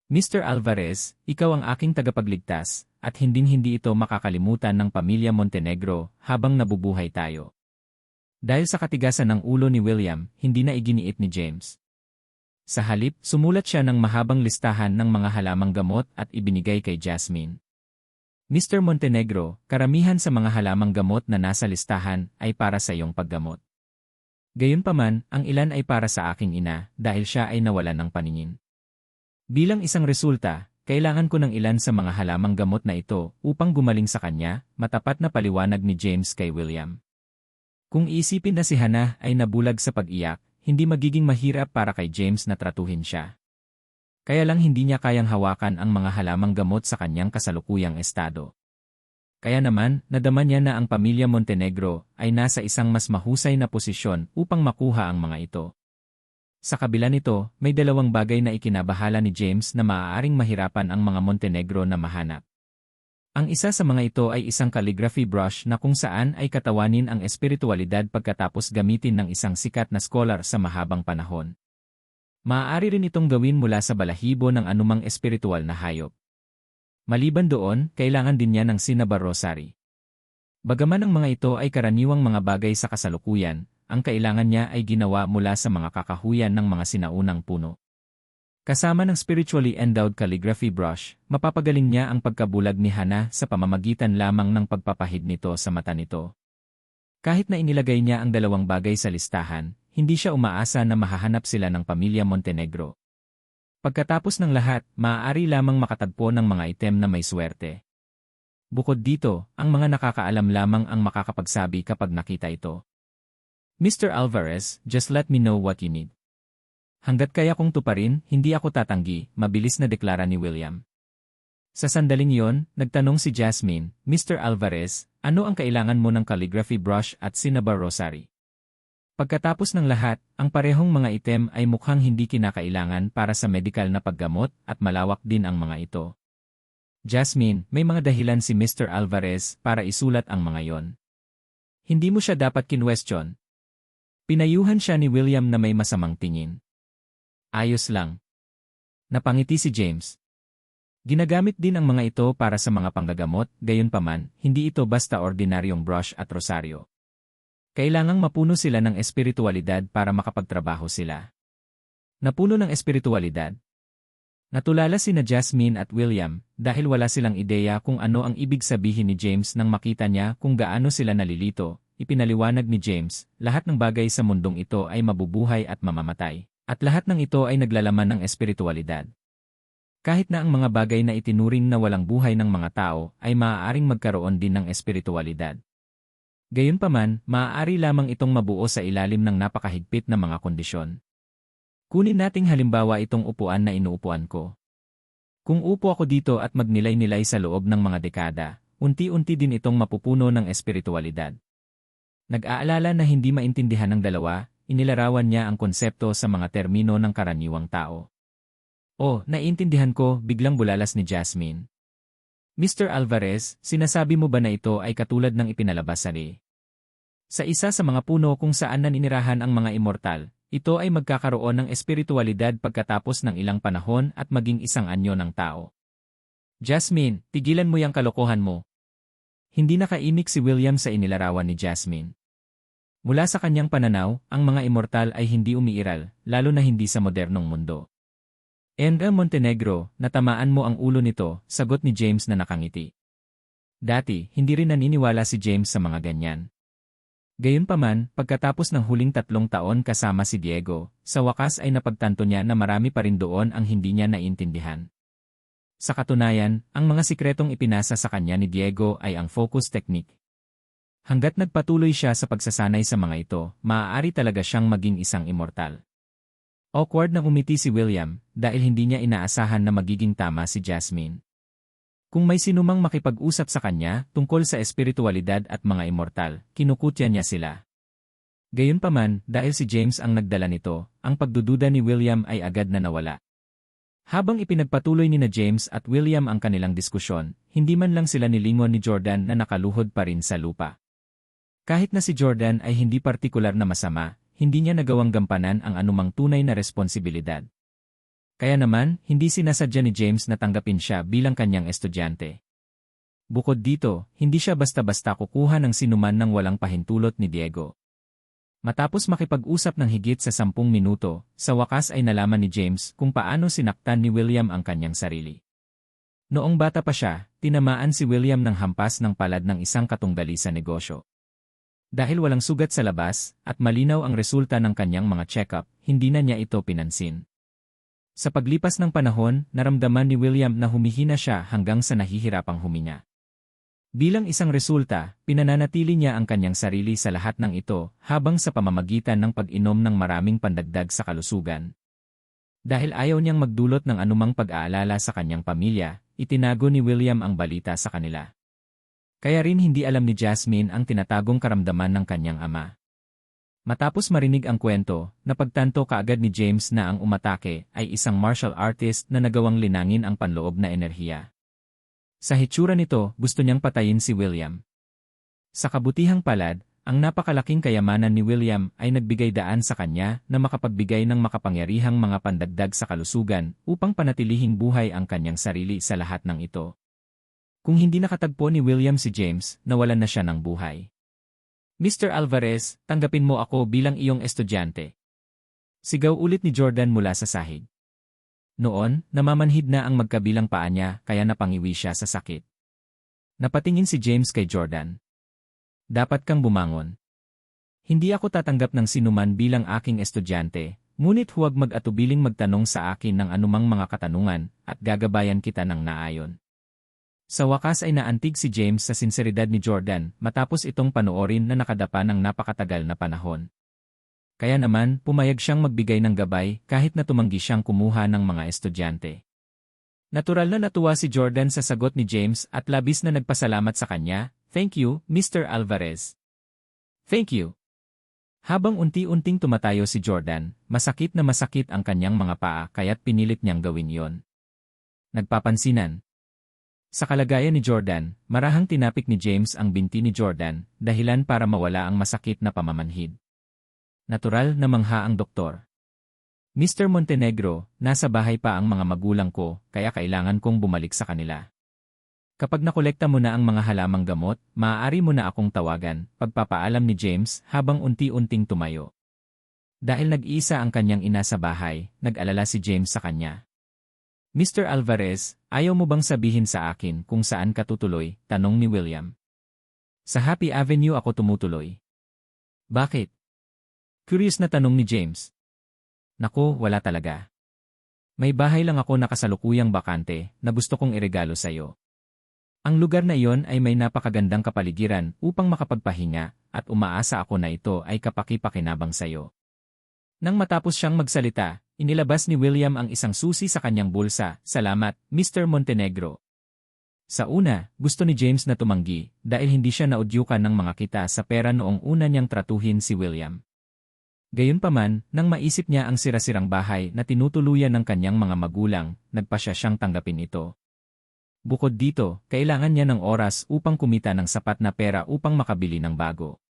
Mr. Alvarez, ikaw ang aking tagapagligtas, at hinding-hindi ito makakalimutan ng pamilya Montenegro habang nabubuhay tayo. Dahil sa katigasan ng ulo ni William, hindi na iginiit ni James. Sa halip, sumulat siya ng mahabang listahan ng mga halamang gamot at ibinigay kay Jasmine. Mr. Montenegro, karamihan sa mga halamang gamot na nasa listahan ay para sa iyong paggamot. Gayunpaman, ang ilan ay para sa aking ina dahil siya ay nawalan ng paningin. Bilang isang resulta, kailangan ko ng ilan sa mga halamang gamot na ito upang gumaling sa kanya, matapat na paliwanag ni James kay William. Kung iisipin na si Hannah ay nabulag sa pag-iyak, hindi magiging mahirap para kay James na tratuhin siya. Kaya lang hindi niya kayang hawakan ang mga halamang gamot sa kanyang kasalukuyang estado. Kaya naman, nadama niya na ang pamilya Montenegro ay nasa isang mas mahusay na posisyon upang makuha ang mga ito. Sa kabila nito, may dalawang bagay na ikinabahala ni James na maaaring mahirapan ang mga Montenegro na mahanap. Ang isa sa mga ito ay isang calligraphy brush na kung saan ay katawanin ang espiritualidad pagkatapos gamitin ng isang sikat na scholar sa mahabang panahon. Maaari rin itong gawin mula sa balahibo ng anumang espiritual na hayop. Maliban doon, kailangan din niya ng cinnabar rosary. Bagaman ang mga ito ay karaniwang mga bagay sa kasalukuyan, ang kailangan niya ay ginawa mula sa mga kakahuyan ng mga sinaunang puno. Kasama ng spiritually endowed calligraphy brush, mapapagaling niya ang pagkabulag ni Hana sa pamamagitan lamang ng pagpapahid nito sa mata nito. Kahit na inilagay niya ang dalawang bagay sa listahan, hindi siya umaasa na mahahanap sila ng pamilya Montenegro. Pagkatapos ng lahat, maaari lamang makatagpo ng mga item na may swerte. Bukod dito, ang mga nakakaalam lamang ang makakapagsabi kapag nakita ito. Mr. Alvarez, just let me know what you need. Hanggat kaya kong tuparin, hindi ako tatanggi, mabilis na deklara ni William. Sa sandaling yon, nagtanong si Jasmine, Mr. Alvarez, ano ang kailangan mo ng calligraphy brush at cinnabar rosary? Pagkatapos ng lahat, ang parehong mga item ay mukhang hindi kinakailangan para sa medikal na paggamot at malawak din ang mga ito. Jasmine, may mga dahilan si Mr. Alvarez para isulat ang mga yon. Hindi mo siya dapat kinwestiyon. Pinayuhan siya ni William na may masamang tingin. Ayos lang. Napangiti si James. Ginagamit din ang mga ito para sa mga panggagamot, gayunpaman, hindi ito basta ordinaryong brush at rosaryo. Kailangang mapuno sila ng espiritualidad para makapagtrabaho sila. Napuno ng espiritualidad. Natulala sina Jasmine at William dahil wala silang ideya kung ano ang ibig sabihin ni James nang makita niya kung gaano sila nalilito. Ipinaliwanag ni James, lahat ng bagay sa mundong ito ay mabubuhay at mamamatay, at lahat ng ito ay naglalaman ng espiritualidad. Kahit na ang mga bagay na itinuring na walang buhay ng mga tao ay maaaring magkaroon din ng espiritualidad. Gayunpaman, maaari lamang itong mabuo sa ilalim ng napakahigpit na mga kondisyon. Kunin nating halimbawa itong upuan na inuupuan ko. Kung upo ako dito at magnilay-nilay sa loob ng mga dekada, unti-unti din itong mapupuno ng espiritualidad. Nag-aalala na hindi maintindihan ng dalawa, inilarawan niya ang konsepto sa mga termino ng karaniwang tao. Oh, naiintindihan ko, biglang bulalas ni Jasmine. Mr. Alvarez, sinasabi mo ba na ito ay katulad ng ipinalabas sa isa sa mga puno kung saan naninirahan ang mga immortal, ito ay magkakaroon ng espiritualidad pagkatapos ng ilang panahon at maging isang anyo ng tao. Jasmine, tigilan mo yung kalokohan mo. Hindi nakaimik si William sa inilarawan ni Jasmine. Mula sa kanyang pananaw, ang mga immortal ay hindi umiiral, lalo na hindi sa modernong mundo. Enga Montenegro, natamaan mo ang ulo nito, sagot ni James na nakangiti. Dati, hindi rin naniniwala si James sa mga ganyan. Gayunpaman, pagkatapos ng huling 3 taon kasama si Diego, sa wakas ay napagtanto niya na marami pa rin doon ang hindi niya naiintindihan. Sa katunayan, ang mga sikretong ipinasa sa kanya ni Diego ay ang focus technique. Hanggat nagpatuloy siya sa pagsasanay sa mga ito, maaari talaga siyang maging isang immortal. Awkward na umiti si William dahil hindi niya inaasahan na magiging tama si Jasmine. Kung may sinumang makipag-usap sa kanya tungkol sa espiritualidad at mga immortal, kinukutya niya sila. Gayunpaman, dahil si James ang nagdala nito, ang pagdududa ni William ay agad na nawala. Habang ipinagpatuloy ni James at William ang kanilang diskusyon, hindi man lang sila nilingon ni Jordan na nakaluhod pa rin sa lupa. Kahit na si Jordan ay hindi partikular na masama, hindi niya nagawang gampanan ang anumang tunay na responsibilidad. Kaya naman, hindi sinasadya ni James na tanggapin siya bilang kanyang estudyante. Bukod dito, hindi siya basta-basta kukuha ng sinuman ng walang pahintulot ni Diego. Matapos makipag-usap ng higit sa 10 minuto, sa wakas ay nalaman ni James kung paano sinaktan ni William ang kanyang sarili. Noong bata pa siya, tinamaan si William ng hampas ng palad ng isang katunggali sa negosyo. Dahil walang sugat sa labas, at malinaw ang resulta ng kanyang mga check-up, hindi na niya ito pinansin. Sa paglipas ng panahon, naramdaman ni William na humihina siya hanggang sa nahihirapang huminga. Bilang isang resulta, pinananatili niya ang kanyang sarili sa lahat ng ito habang sa pamamagitan ng pag-inom ng maraming pandagdag sa kalusugan. Dahil ayaw niyang magdulot ng anumang pag-aalala sa kanyang pamilya, itinago ni William ang balita sa kanila. Kaya rin hindi alam ni Jasmine ang tinatagong karamdaman ng kanyang ama. Matapos marinig ang kwento, napagtanto kaagad ni James na ang umatake ay isang martial artist na nagawang linangin ang panloob na enerhiya. Sa hitsura nito, gusto niyang patayin si William. Sa kabutihang palad, ang napakalaking kayamanan ni William ay nagbigay daan sa kanya na makapagbigay ng makapangyarihang mga pandagdag sa kalusugan upang panatilihing buhay ang kanyang sarili sa lahat ng ito. Kung hindi nakatagpo ni William si James, nawalan na siya ng buhay. Mr. Alvarez, tanggapin mo ako bilang iyong estudyante. Sigaw ulit ni Jordan mula sa sahig. Noon, namamanhid na ang magkabilang paa niya kaya napangiwi siya sa sakit. Napatingin si James kay Jordan. Dapat kang bumangon. Hindi ako tatanggap ng sinuman bilang aking estudyante, ngunit huwag mag-atubiling magtanong sa akin ng anumang mga katanungan at gagabayan kita ng naayon. Sa wakas ay naantig si James sa sinseridad ni Jordan matapos itong panoorin na nakadapa ng napakatagal na panahon. Kaya naman, pumayag siyang magbigay ng gabay kahit na tumanggi siyang kumuha ng mga estudyante. Natural na natuwa si Jordan sa sagot ni James at labis na nagpasalamat sa kanya. Thank you, Mr. Alvarez. Thank you. Habang unti-unting tumatayo si Jordan, masakit na masakit ang kanyang mga paa kaya't pinilit niyang gawin yon. Nagpapansinan. Sa kalagayan ni Jordan, marahang tinapik ni James ang binti ni Jordan, dahilan para mawala ang masakit na pamamanhid. Natural na mangha ang doktor. Mr. Montenegro, nasa bahay pa ang mga magulang ko, kaya kailangan kong bumalik sa kanila. Kapag nakolekta mo na ang mga halamang gamot, maaari mo na akong tawagan, pagpapaalam ni James habang unti-unting tumayo. Dahil nag-iisa ang kanyang ina sa bahay, nag-alala si James sa kanya. Mr. Alvarez, ayaw mo bang sabihin sa akin kung saan ka tutuloy? Tanong ni William. Sa Happy Avenue ako tumutuloy. Bakit? Curious na tanong ni James. Naku, wala talaga. May bahay lang ako na kasalukuyang bakante na gusto kong iregalo sa'yo. Ang lugar na iyon ay may napakagandang kapaligiran upang makapagpahinga at umaasa ako na ito ay kapaki-pakinabang sa'yo. Nang matapos siyang magsalita, inilabas ni William ang isang susi sa kanyang bulsa. Salamat, Mr. Montenegro. Sa una, gusto ni James na tumanggi dahil hindi siya naudyukan ng mga kita sa pera noong una niyang tratuhin si William. Gayunpaman, nang maisip niya ang sirasirang bahay na tinutuluyan ng kanyang mga magulang, nagpasya siyang tanggapin ito. Bukod dito, kailangan niya ng oras upang kumita ng sapat na pera upang makabili ng bago.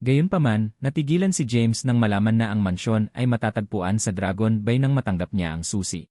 Gayunpaman, natigilan si James nang malaman na ang mansyon ay matatagpuan sa Dragon Bay nang matanggap niya ang susi.